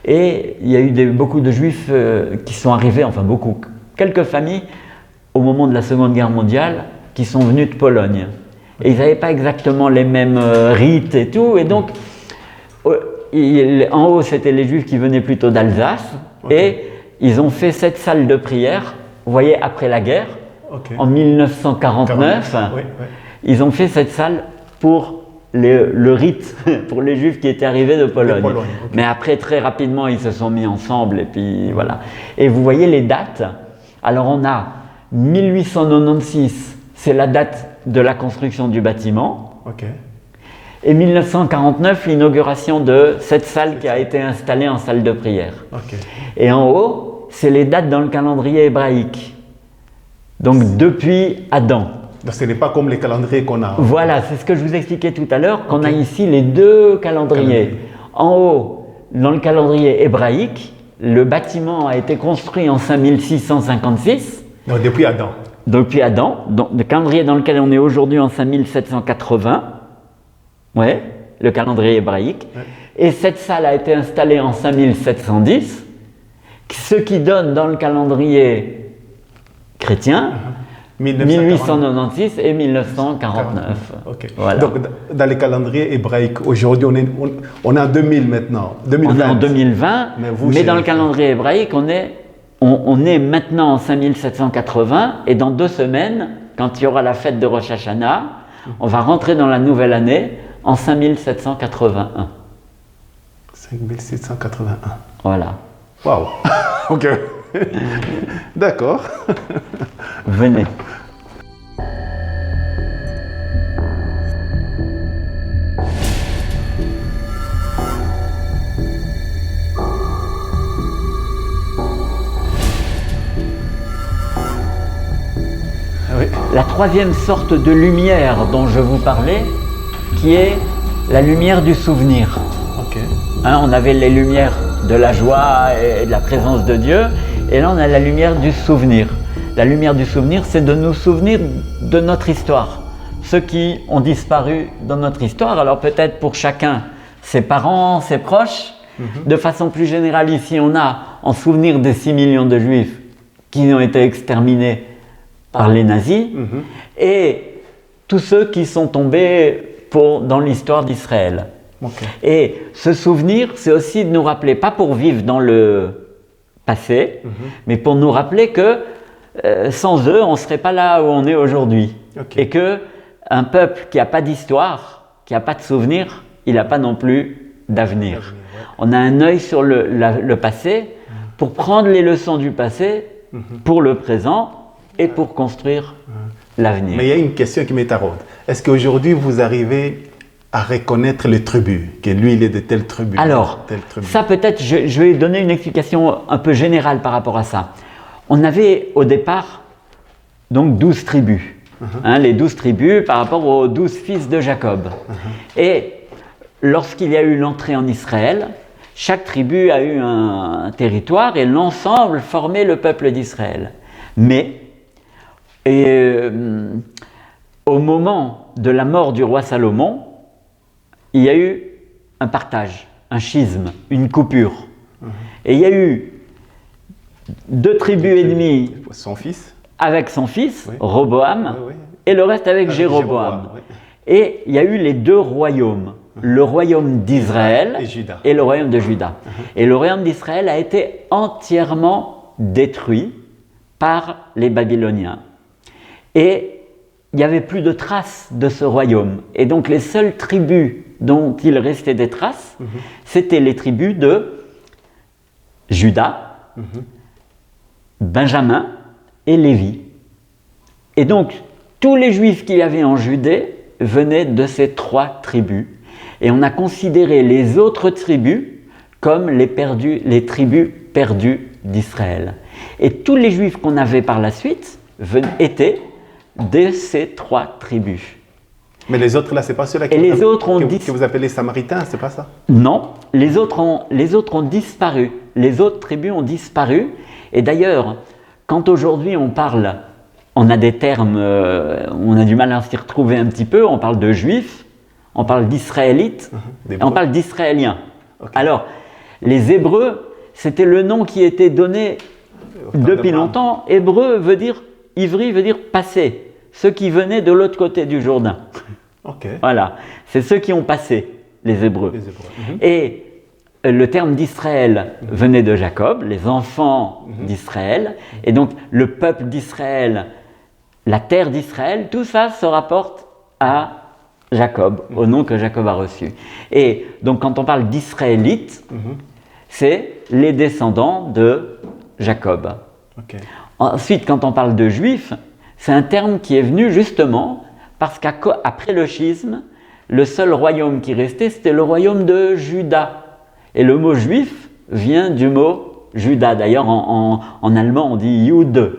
Et il y a eu beaucoup de Juifs qui sont arrivés, enfin beaucoup, quelques familles, au moment de la Seconde Guerre mondiale, qui sont venus de Pologne. Et ils n'avaient pas exactement les mêmes rites et tout, et donc en haut c'était les Juifs qui venaient plutôt d'Alsace, et ils ont fait cette salle de prière, vous voyez, après la guerre, en 1949, ils ont fait cette salle pour le rite, pour les Juifs qui étaient arrivés de Pologne. Mais après, très rapidement, ils se sont mis ensemble, et puis voilà. Et vous voyez les dates, alors on a 1896, c'est la date de la construction du bâtiment. Et 1949, l'inauguration de cette salle qui a été installée en salle de prière. Et en haut, c'est les dates dans le calendrier hébraïque. Donc depuis Adam. Donc ce n'est pas comme les calendriers qu'on a. Voilà, c'est ce que je vous expliquais tout à l'heure, qu'on a ici les 2 calendriers. En haut, dans le calendrier hébraïque, le bâtiment a été construit en 5656. Donc depuis Adam. Depuis Adam, donc, le calendrier dans lequel on est aujourd'hui en 5780, ouais, le calendrier hébraïque, et cette salle a été installée en 5710, ce qui donne dans le calendrier chrétien 1896 et 1949. Voilà. Donc dans les calendriers hébraïques, aujourd'hui on est en 2000 maintenant, 2020. On est en 2020, mais dans le calendrier hébraïque on est maintenant en 5780 et dans 2 semaines, quand il y aura la fête de Rosh Hashanah, on va rentrer dans la nouvelle année en 5781. 5781. Voilà. Waouh. Ok. D'accord. Venez. La 3e sorte de lumière dont je vous parlais, qui est la lumière du souvenir. Hein, on avait les lumières de la joie et de la présence de Dieu, et là on a la lumière du souvenir. La lumière du souvenir, c'est de nous souvenir de notre histoire. Ceux qui ont disparu dans notre histoire, alors peut-être pour chacun, ses parents, ses proches, de façon plus générale ici on a en souvenir des 6 millions de Juifs qui ont été exterminés par les nazis, et tous ceux qui sont tombés dans l'histoire d'Israël. Et ce souvenir, c'est aussi de nous rappeler, pas pour vivre dans le passé, mais pour nous rappeler que sans eux, on ne serait pas là où on est aujourd'hui. Et qu'un peuple qui n'a pas d'histoire, qui n'a pas de souvenir, il n'a pas non plus d'avenir. On a un œil sur le passé pour prendre les leçons du passé pour le présent et pour construire l'avenir. Mais il y a une question qui m'est taraude. Est-ce qu'aujourd'hui, vous arrivez à reconnaître les tribus, que lui, il est de telle tribu? Alors, telle tribu. ça peut-être, je vais donner une explication un peu générale par rapport à ça. On avait au départ donc 12 tribus, les 12 tribus par rapport aux 12 fils de Jacob. Et lorsqu'il y a eu l'entrée en Israël, chaque tribu a eu un territoire et l'ensemble formait le peuple d'Israël. Mais au moment de la mort du roi Salomon, il y a eu un partage, un schisme, une coupure. Et il y a eu 2 tribus et demie son fils, avec son fils, oui. Roboam, Oui, oui. et le reste avec Jéroboam. Oui. Et il y a eu les 2 royaumes, le royaume d'Israël et le royaume de Juda. Et le royaume d'Israël a été entièrement détruit par les Babyloniens. Et il n'y avait plus de traces de ce royaume. Et donc les seules tribus dont il restait des traces, c'était les tribus de Juda, Benjamin et Lévi. Et donc tous les Juifs qu'il y avait en Judée venaient de ces 3 tribus. Et on a considéré les autres tribus comme les tribus perdues d'Israël. Et tous les Juifs qu'on avait par la suite étaient de ces 3 tribus. Mais les autres là, c'est pas ceux-là que vous appelez Samaritains, c'est pas ça? Non, les autres ont disparu. Les autres tribus ont disparu. Et d'ailleurs, quand aujourd'hui on parle, on a des termes, on a du mal à s'y retrouver un petit peu, on parle de Juifs, on parle d'Israélites, et on parle d'Israéliens. Okay. Alors, les Hébreux, c'était le nom qui était donné depuis longtemps. Hébreu veut dire, Ivri veut dire passé, ceux qui venaient de l'autre côté du Jourdain. Okay. Voilà, c'est ceux qui ont passé, les Hébreux. Et le terme d'Israël venait de Jacob, les enfants d'Israël, et donc le peuple d'Israël, la terre d'Israël, tout ça se rapporte à Jacob, au nom que Jacob a reçu. Et donc quand on parle d'Israélites, c'est les descendants de Jacob. Okay. Ensuite, quand on parle de Juifs, c'est un terme qui est venu justement parce qu'après le schisme, le seul royaume qui restait, c'était le royaume de Juda. Et le mot juif vient du mot Juda. D'ailleurs, en allemand, on dit Jude,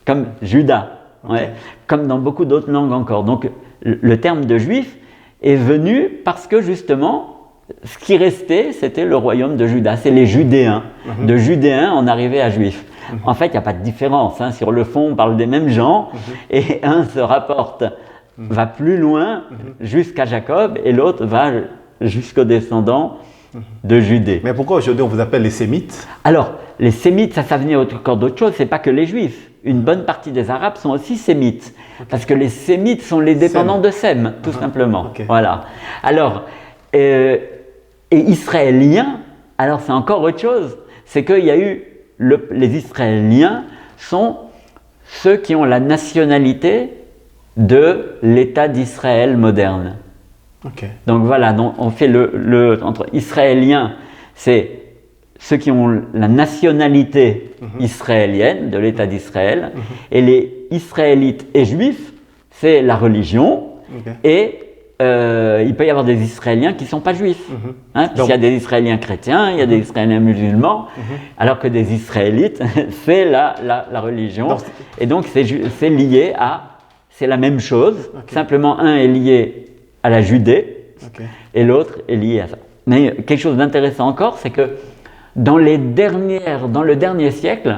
comme Juda, okay. Comme dans beaucoup d'autres langues encore. Donc, le terme de juif est venu parce que justement, ce qui restait, c'était le royaume de Juda. C'est les Judéens. De Judéens, on arrivait à juifs. En fait, il n'y a pas de différence. Sur le fond, on parle des mêmes gens. Et un se rapporte, va plus loin jusqu'à Jacob, et l'autre va jusqu'aux descendants de Judée. Mais pourquoi aujourd'hui on vous appelle les Sémites? Alors, les Sémites, ça venait encore d'autre chose, c'est pas que les Juifs. Une bonne partie des Arabes sont aussi Sémites. Okay. Parce que les Sémites sont les dépendants de Sem, tout simplement. Okay. Voilà. Alors, et Israéliens, alors c'est encore autre chose. C'est qu'il y a eu, les Israéliens sont ceux qui ont la nationalité de l'État d'Israël moderne. Okay. Donc voilà, donc on fait entre Israéliens, c'est ceux qui ont la nationalité israélienne de l'État d'Israël, et les Israélites et Juifs, c'est la religion, et il peut y avoir des Israéliens qui ne sont pas juifs. Puisqu'il y a des Israéliens chrétiens, il y a des Israéliens musulmans, alors que des Israélites, c'est la religion. Donc, et donc c'est lié à, c'est la même chose, simplement un est lié à la Judée, et l'autre est lié à ça. Mais quelque chose d'intéressant encore, c'est que dans le dernier siècle,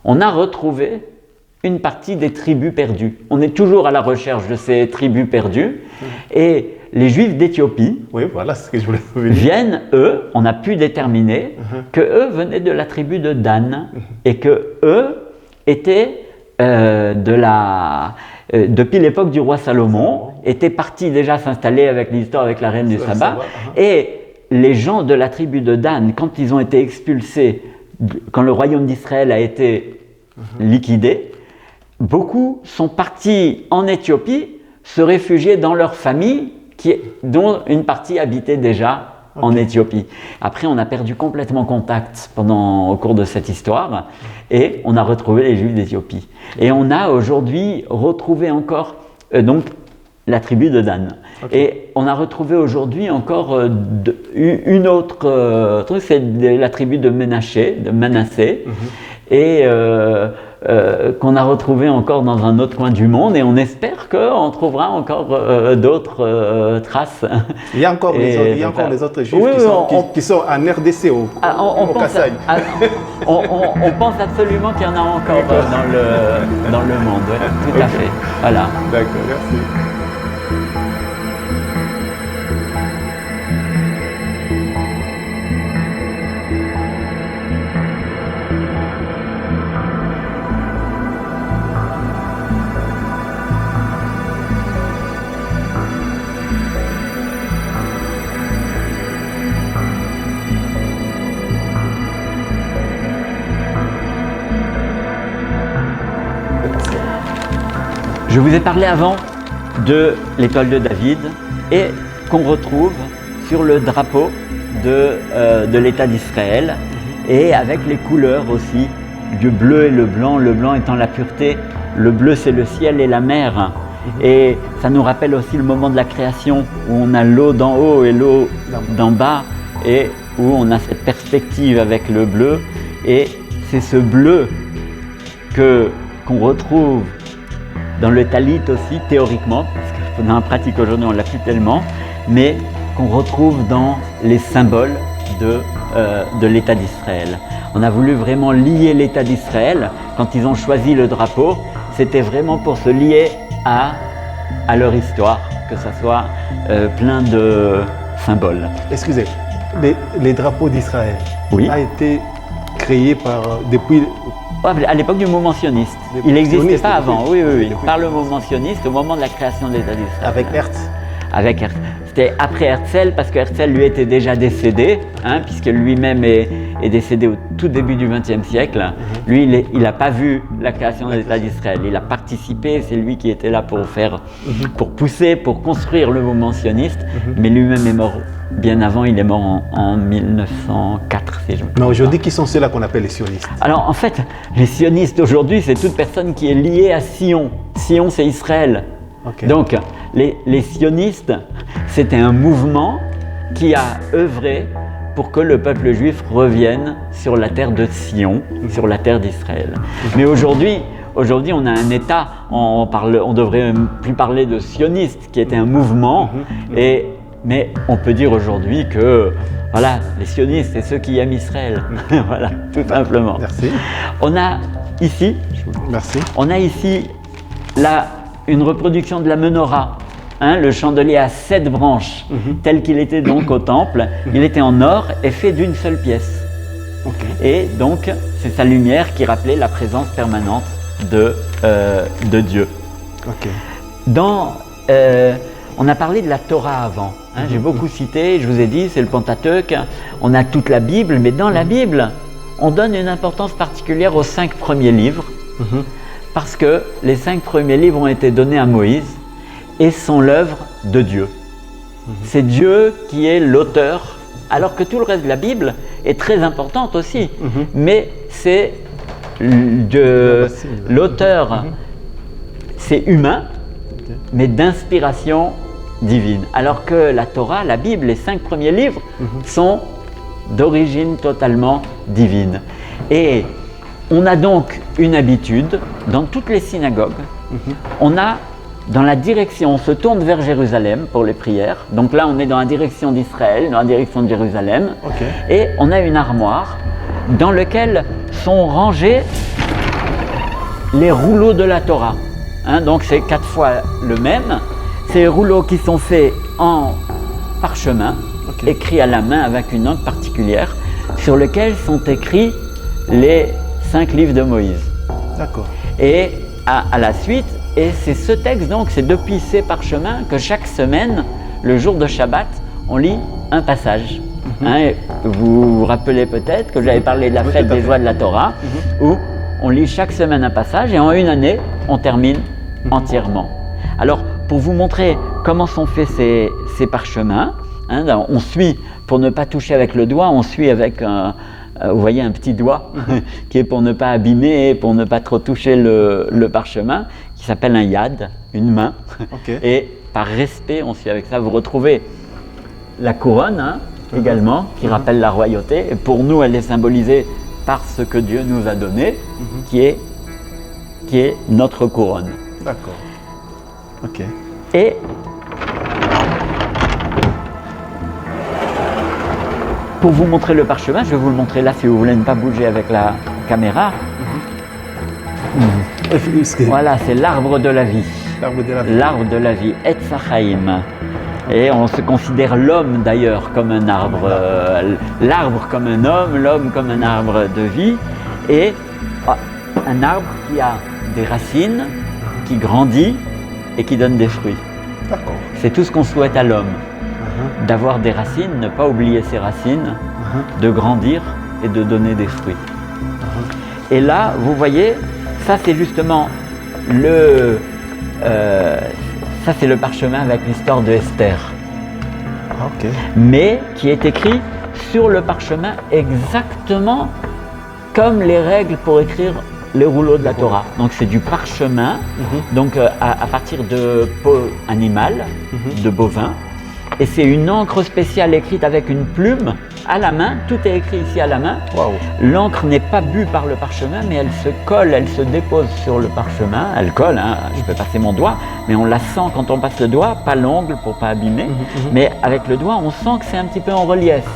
on a retrouvé une partie des tribus perdues. On est toujours à la recherche de ces tribus perdues, et les Juifs d'Éthiopie voilà ce que je voulais viennent, eux, on a pu déterminer que eux venaient de la tribu de Dan, et que eux étaient depuis l'époque du roi Salomon, étaient partis déjà s'installer avec l'histoire avec la reine du Saba. Et les gens de la tribu de Dan, quand ils ont été expulsés, quand le royaume d'Israël a été liquidé, beaucoup sont partis en Éthiopie se réfugier dans leur famille, dont une partie habitait déjà en Éthiopie. Après, on a perdu complètement contact au cours de cette histoire et on a retrouvé les Juifs d'Éthiopie. Et on a aujourd'hui retrouvé encore donc la tribu de Dan. Et on a retrouvé aujourd'hui encore une autre truc, c'est la tribu de Manassé, et qu'on a retrouvé encore dans un autre coin du monde, et on espère qu'on trouvera encore d'autres traces. Il y a encore, les autres Juifs qui sont en RDC, au Kassai. On pense absolument qu'il y en a encore dans le monde, ouais, tout à fait. Voilà. D'accord, merci. Je vous ai parlé avant de l'étoile de David et qu'on retrouve sur le drapeau de l'État d'Israël et avec les couleurs aussi du bleu et le blanc étant la pureté, le bleu c'est le ciel et la mer. Et ça nous rappelle aussi le moment de la création où on a l'eau d'en haut et l'eau d'en bas et où on a cette perspective avec le bleu. Et c'est ce bleu qu'on retrouve dans le talit aussi, théoriquement, parce que dans la pratique aujourd'hui on ne l'a plus tellement, mais qu'on retrouve dans les symboles de l'État d'Israël. On a voulu vraiment lier l'État d'Israël. Quand ils ont choisi le drapeau, c'était vraiment pour se lier à leur histoire, que ça soit plein de symboles. Excusez, les drapeaux d'Israël a été créé depuis... À l'époque du mouvement sioniste. Il n'existait pas avant, oui. Par le mouvement sioniste, au moment de la création de l'État d'Israël. Avec Herzl. Avec Herzl. C'était après Herzl, parce que Herzl lui était déjà décédé, puisque lui-même est décédé au tout début du XXe siècle. Lui, il n'a pas vu la création de l'État d'Israël. Il a participé, c'est lui qui était là pour pousser, pour construire le mouvement sioniste, mais lui-même est mort. Bien avant, il est mort en 1904, si je me trompe. Mais aujourd'hui, qui sont ceux-là qu'on appelle les sionistes? Alors, en fait, les sionistes aujourd'hui, c'est toute personne qui est liée à Sion. Sion, c'est Israël. Donc, les sionistes, c'était un mouvement qui a œuvré pour que le peuple juif revienne sur la terre de Sion, sur la terre d'Israël. Mais aujourd'hui, on a un État, on devrait plus parler de sionistes, qui était un mouvement, mais on peut dire aujourd'hui que voilà, les sionistes, c'est ceux qui aiment Israël. Voilà, tout simplement. Merci. On a ici, une reproduction de la menorah, le chandelier à 7 branches, tel qu'il était donc au temple. Il était en or et fait d'une seule pièce. Et donc, c'est sa lumière qui rappelait la présence permanente de Dieu. On a parlé de la Torah avant. J'ai beaucoup cité, je vous ai dit, c'est le Pentateuque. On a toute la Bible, mais dans la Bible, on donne une importance particulière aux 5 premiers livres, parce que les 5 premiers livres ont été donnés à Moïse et sont l'œuvre de Dieu. C'est Dieu qui est l'auteur, alors que tout le reste de la Bible est très importante aussi, mais c'est l'auteur, c'est humain, mais d'inspiration divine. Alors que la Torah, la Bible, les 5 premiers livres sont d'origine totalement divine. Et on a donc une habitude dans toutes les synagogues, on a dans la direction, on se tourne vers Jérusalem pour les prières. Donc là, on est dans la direction d'Israël, dans la direction de Jérusalem. Et on a une armoire dans laquelle sont rangés les rouleaux de la Torah. Donc c'est 4 fois le même. Ces rouleaux qui sont faits en parchemin, écrits à la main avec une encre particulière, sur lesquels sont écrits les 5 livres de Moïse. D'accord. Et à la suite, et c'est ce texte, donc c'est depuis ces parchemins que chaque semaine, le jour de Shabbat, on lit un passage. Vous vous rappelez peut-être que j'avais parlé de la fête des joies de la Torah, où on lit chaque semaine un passage et en une année, on termine entièrement. Alors, pour vous montrer comment sont faits ces parchemins, Hein, on suit, pour ne pas toucher avec le doigt, on suit avec vous voyez un petit doigt qui est pour ne pas abîmer, pour ne pas trop toucher le parchemin, qui s'appelle un yad, une main. Okay. Et par respect, on suit avec ça. Vous retrouvez la couronne également, qui rappelle la royauté. Et pour nous, elle est symbolisée par ce que Dieu nous a donné, qui est notre couronne. D'accord. Ok. Et pour vous montrer le parchemin, je vais vous le montrer là si vous voulez ne pas bouger avec la caméra. Voilà, c'est l'arbre de la vie. L'arbre de la vie. L'arbre de la vie, Etz Hachaim. Et on se considère l'homme d'ailleurs comme un arbre, l'arbre comme un homme, l'homme comme un arbre de vie, et un arbre qui a des racines, qui grandit et qui donne des fruits. D'accord. C'est tout ce qu'on souhaite à l'homme, d'avoir des racines, ne pas oublier ses racines, de grandir et de donner des fruits. Et là, vous voyez, ça c'est justement ça c'est le parchemin avec l'histoire de Esther. Ok. Mais qui est écrit sur le parchemin exactement comme les règles pour écrire les rouleaux de la Torah. Donc c'est du parchemin, donc à partir de peau animale, de bovin. Et c'est une encre spéciale écrite avec une plume à la main. Tout est écrit ici à la main. Wow. L'encre n'est pas bue par le parchemin, mais elle se colle, elle se dépose sur le parchemin. Elle colle, hein, je peux passer mon doigt, mais on la sent quand on passe le doigt, pas l'ongle pour pas abîmer. Mais avec le doigt, on sent que c'est un petit peu en relief.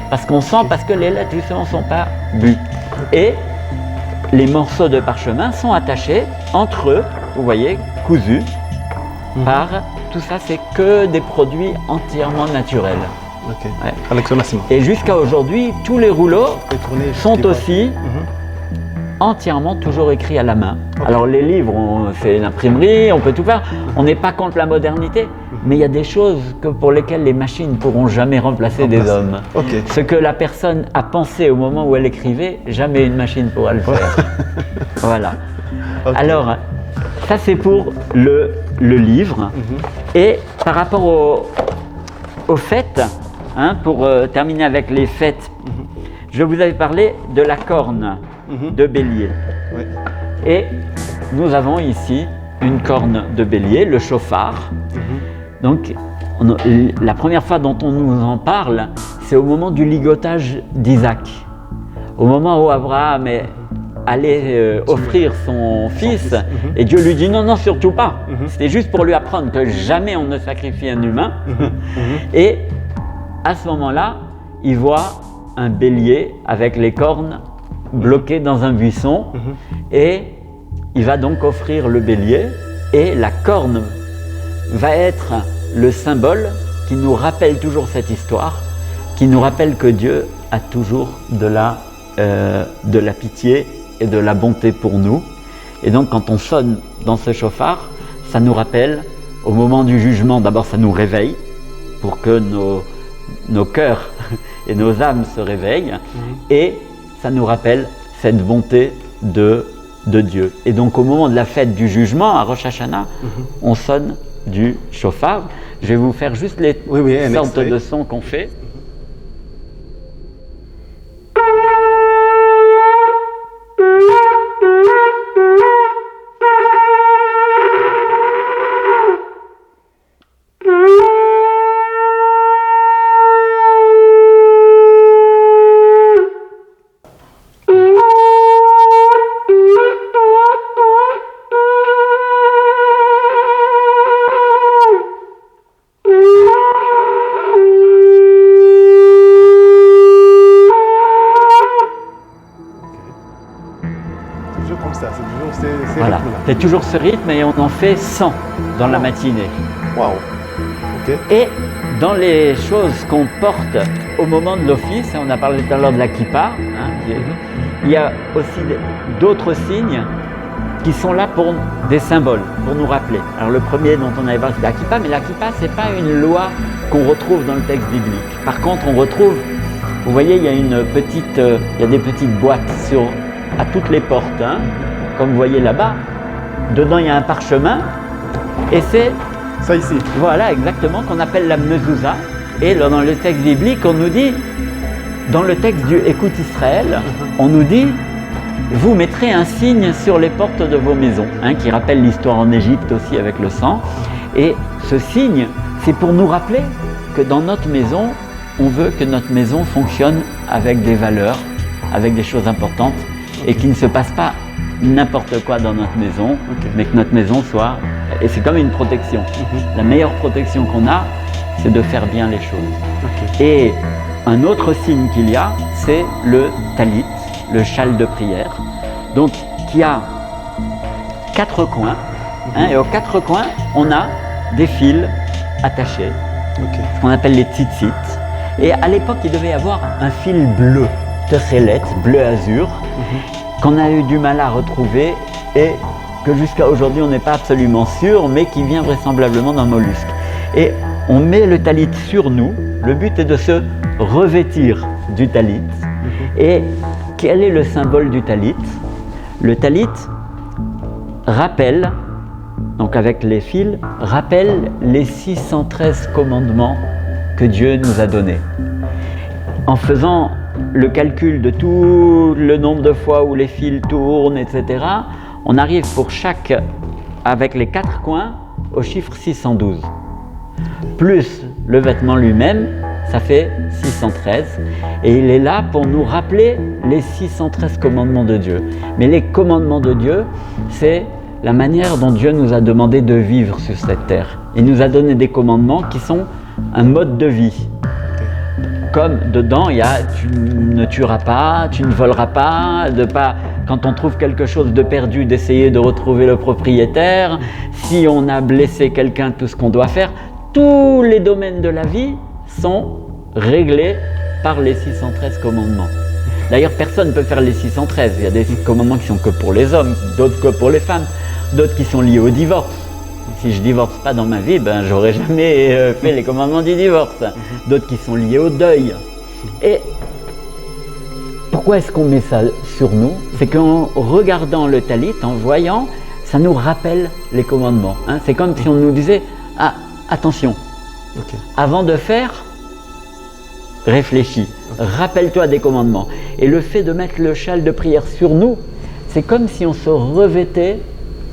Parce qu'on sent, parce que les lettres justement ne sont pas bues. Et les morceaux de parchemin sont attachés entre eux, vous voyez, cousus, par... Tout ça, c'est que des produits entièrement naturels. Ok. Ouais. Alexandre Nassim. Et jusqu'à aujourd'hui, tous les rouleaux sont aussi entièrement toujours écrits à la main. Okay. Alors les livres, c'est l'imprimerie, on peut tout faire. On n'est pas contre la modernité, mais il y a des choses pour lesquelles les machines ne pourront jamais remplacer des hommes. Okay. Ce que la personne a pensé au moment où elle écrivait, jamais une machine pourra le faire. Voilà. Okay. Alors, ça c'est pour le livre. Et par rapport aux fêtes, hein, pour terminer avec les fêtes, je vous avais parlé de la corne de bélier. Oui. Et nous avons ici une corne de bélier, le shofar. Donc, la première fois dont on nous en parle, c'est au moment du ligotage d'Isaac. Au moment où Abraham allait offrir son fils, et Dieu lui dit non, non, surtout pas. C'était juste pour lui apprendre que jamais on ne sacrifie un humain. Et à ce moment-là, il voit un bélier avec les cornes bloquées dans un buisson, et il va donc offrir le bélier, et la corne va être le symbole qui nous rappelle toujours cette histoire, qui nous rappelle que Dieu a toujours de la pitié et de la bonté pour nous. Et donc quand on sonne dans ce chauffard, ça nous rappelle au moment du jugement, d'abord ça nous réveille pour que nos cœurs et nos âmes se réveillent, et ça nous rappelle cette bonté de Dieu. Et donc au moment de la fête du jugement, à Rosh Hashanah, on sonne du chauffard. Je vais vous faire juste les sortes de sons qu'on fait. Voilà, c'est toujours ce rythme et on en fait 100 dans la matinée. Waouh. Okay. Et dans les choses qu'on porte au moment de l'office, on a parlé tout à l'heure de la kippa, hein, il y a aussi d'autres signes qui sont là pour des symboles, pour nous rappeler. Alors le premier dont on avait parlé, c'est la kippa, mais la kippa, ce n'est pas une loi qu'on retrouve dans le texte biblique. Par contre, on retrouve, vous voyez, il y a des petites boîtes à toutes les portes, hein, comme vous voyez là-bas. Dedans, il y a un parchemin, et c'est... Ça ici. Voilà, exactement, qu'on appelle la mezouza. Et là, dans le texte biblique, on nous dit, dans le texte du Écoute Israël, on nous dit vous mettrez un signe sur les portes de vos maisons, hein, qui rappelle l'histoire en Égypte aussi avec le sang. Et ce signe, c'est pour nous rappeler que dans notre maison, on veut que notre maison fonctionne avec des valeurs, avec des choses importantes, et qu'il ne se passe pas n'importe quoi dans notre maison, mais que notre maison soit... Et c'est comme une protection. La meilleure protection qu'on a, c'est de faire bien les choses. Et un autre signe qu'il y a, c'est le talit, le châle de prière, donc qui a 4 coins, hein, et aux 4 coins, on a des fils attachés, ce qu'on appelle les tzitzit. Et à l'époque, il devait y avoir un fil bleu, tesselet, bleu azur, qu'on a eu du mal à retrouver et que jusqu'à aujourd'hui, on n'est pas absolument sûr, mais qui vient vraisemblablement d'un mollusque. Et on met le talit sur nous. Le but est de se revêtir du talit. Et quel est le symbole du talit? Le talit rappelle, donc avec les fils, rappelle les 613 commandements que Dieu nous a donnés. En faisant le calcul de tout le nombre de fois où les fils tournent, etc., on arrive pour chaque, avec les 4 coins, au chiffre 612. Plus le vêtement lui-même, ça fait 613. Et il est là pour nous rappeler les 613 commandements de Dieu. Mais les commandements de Dieu, c'est la manière dont Dieu nous a demandé de vivre sur cette terre. Il nous a donné des commandements qui sont un mode de vie. Comme dedans, il y a « tu ne tueras pas, tu ne voleras pas », quand on trouve quelque chose de perdu, d'essayer de retrouver le propriétaire, si on a blessé quelqu'un, tout ce qu'on doit faire. Tous les domaines de la vie sont réglés par les 613 commandements. D'ailleurs, personne ne peut faire les 613. Il y a des commandements qui sont que pour les hommes, d'autres que pour les femmes, d'autres qui sont liés au divorce. Si je ne divorce pas dans ma vie, ben, j'aurais jamais fait les commandements du divorce. D'autres qui sont liés au deuil. Et pourquoi est-ce qu'on met ça sur nous? C'est qu'en regardant le talit, en voyant, ça nous rappelle les commandements. Hein. C'est comme si on nous disait « Ah, attention, avant de faire, réfléchis, rappelle-toi des commandements. » Et le fait de mettre le châle de prière sur nous, c'est comme si on se revêtait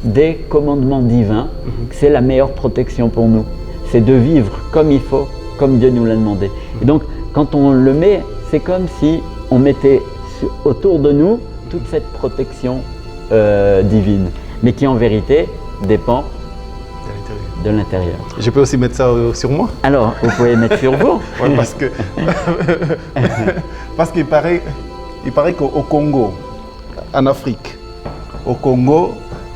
des commandements divins. C'est la meilleure protection pour nous. C'est de vivre comme il faut, comme Dieu nous l'a demandé. Et donc, quand on le met, c'est comme si on mettait autour de nous toute cette protection divine, mais qui en vérité dépend de l'intérieur. Je peux aussi mettre ça sur moi? Alors, vous pouvez mettre sur vous. Ouais, parce qu'il paraît qu'au Congo, en Afrique, au Congo,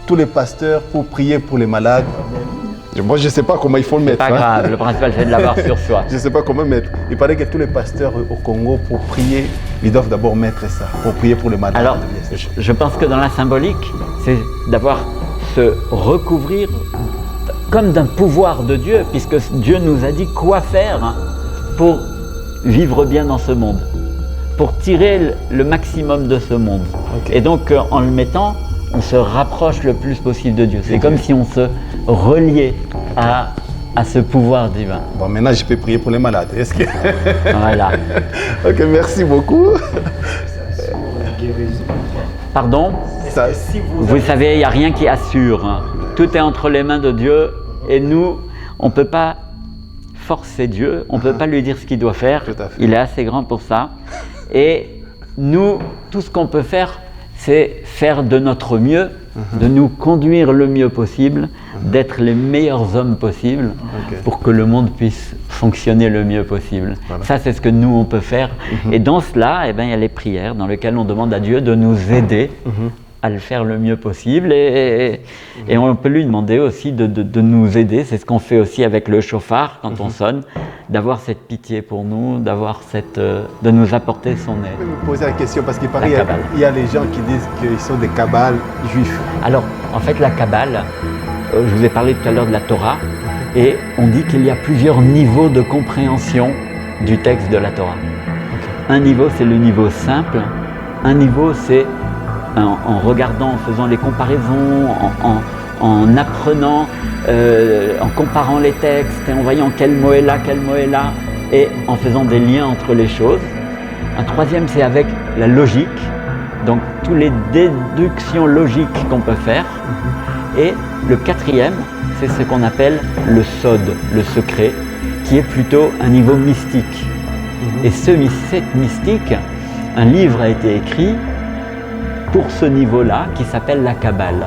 tous les pasteurs, pour prier pour les malades, moi je ne sais pas comment il faut le mettre. C'est pas grave, le principal c'est de l'avoir sur soi. Je ne sais pas comment mettre. Il paraît que tous les pasteurs au Congo, pour prier, ils doivent d'abord mettre ça, pour prier pour les malades. Alors, je pense que dans la symbolique, c'est d'avoir se recouvrir comme d'un pouvoir de Dieu, puisque Dieu nous a dit quoi faire pour vivre bien dans ce monde, pour tirer le maximum de ce monde. Et donc, en le mettant, on se rapproche le plus possible de Dieu. C'est comme si on se reliait à ce pouvoir divin. Bon, maintenant, je peux prier pour les malades. Est-ce que... Voilà. Ok, merci beaucoup. Pardon? Ça, vous savez, il n'y a rien qui assure. Tout est entre les mains de Dieu et nous, on ne peut pas forcer Dieu, on ne peut pas lui dire ce qu'il doit faire. Il est assez grand pour ça. Et nous, tout ce qu'on peut faire, c'est faire de notre mieux, de nous conduire le mieux possible, d'être les meilleurs hommes possibles pour que le monde puisse fonctionner le mieux possible. Voilà. Ça, c'est ce que nous, on peut faire. Et dans cela, eh ben, il y a les prières dans lesquelles on demande à Dieu de nous aider à le faire le mieux possible. Et on peut lui demander aussi de nous aider. C'est ce qu'on fait aussi avec le chauffard quand on sonne, d'avoir cette pitié pour nous, de nous apporter son aide. Je vais vous poser la question parce qu'il paraît il y a les gens qui disent qu'ils sont des kabbales juifs. Alors, en fait, la kabbale, je vous ai parlé tout à l'heure de la Torah, et on dit qu'il y a plusieurs niveaux de compréhension du texte de la Torah. Un niveau, c'est le niveau simple. Un niveau, c'est en regardant, en faisant les comparaisons, en apprenant, en comparant les textes et en voyant quel mot est là, et en faisant des liens entre les choses. Un troisième, c'est avec la logique, donc toutes les déductions logiques qu'on peut faire. Et le quatrième, c'est ce qu'on appelle le sod, le secret, qui est plutôt un niveau mystique. Et cette mystique, un livre a été écrit pour ce niveau-là qui s'appelle la Kabbale.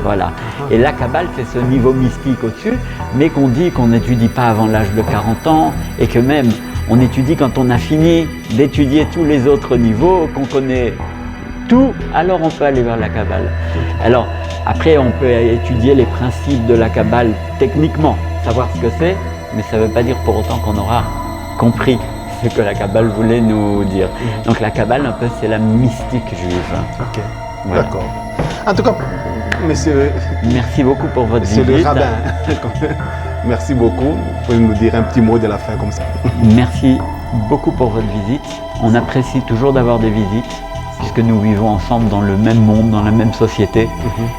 Voilà. Et la Kabbale, c'est ce niveau mystique au-dessus, mais qu'on dit qu'on n'étudie pas avant l'âge de 40 ans et que même on étudie quand on a fini d'étudier tous les autres niveaux, qu'on connaît tout, alors on peut aller vers la Kabbale. Alors, après, on peut étudier les principes de la Kabbale techniquement, savoir ce que c'est, mais ça ne veut pas dire pour autant qu'on aura compris ce que la Kabbale voulait nous dire. Donc la Kabbale, un peu, c'est la mystique juive. Ok, voilà. D'accord. En tout cas, monsieur... Merci beaucoup pour votre visite. Monsieur le rabbin, merci beaucoup. Vous pouvez nous dire un petit mot de la fin comme ça. Merci beaucoup pour votre visite. On apprécie toujours d'avoir des visites, puisque nous vivons ensemble dans le même monde, dans la même société.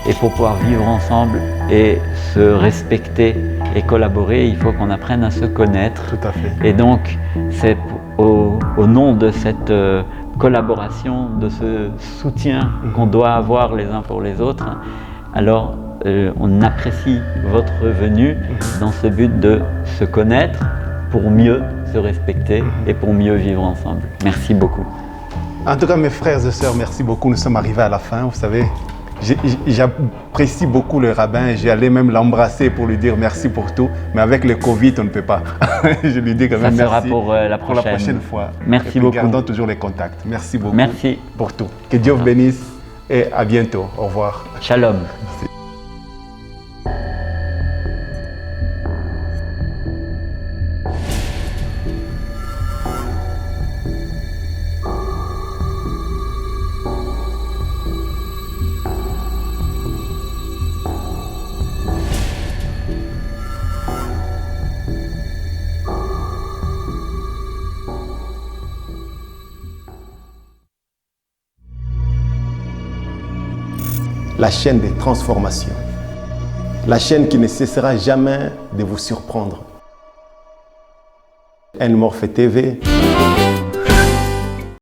Et pour pouvoir vivre ensemble et se respecter et collaborer, il faut qu'on apprenne à se connaître. Tout à fait. Et donc, c'est au nom de cette collaboration, de ce soutien qu'on doit avoir les uns pour les autres, alors on apprécie votre venue dans ce but de se connaître pour mieux se respecter et pour mieux vivre ensemble. Merci beaucoup. En tout cas, mes frères et sœurs, merci beaucoup. Nous sommes arrivés à la fin, vous savez. J'apprécie beaucoup le rabbin. J'allais même l'embrasser pour lui dire merci pour tout. Mais avec le Covid, on ne peut pas. Je lui dis quand même merci. Ça sera pour la prochaine fois. Merci beaucoup. Gardons toujours les contacts. Merci beaucoup. Merci pour tout. Que Dieu vous bénisse et à bientôt. Au revoir. Shalom. Merci. La chaîne des transformations, la chaîne qui ne cessera jamais de vous surprendre. N-Morphe TV.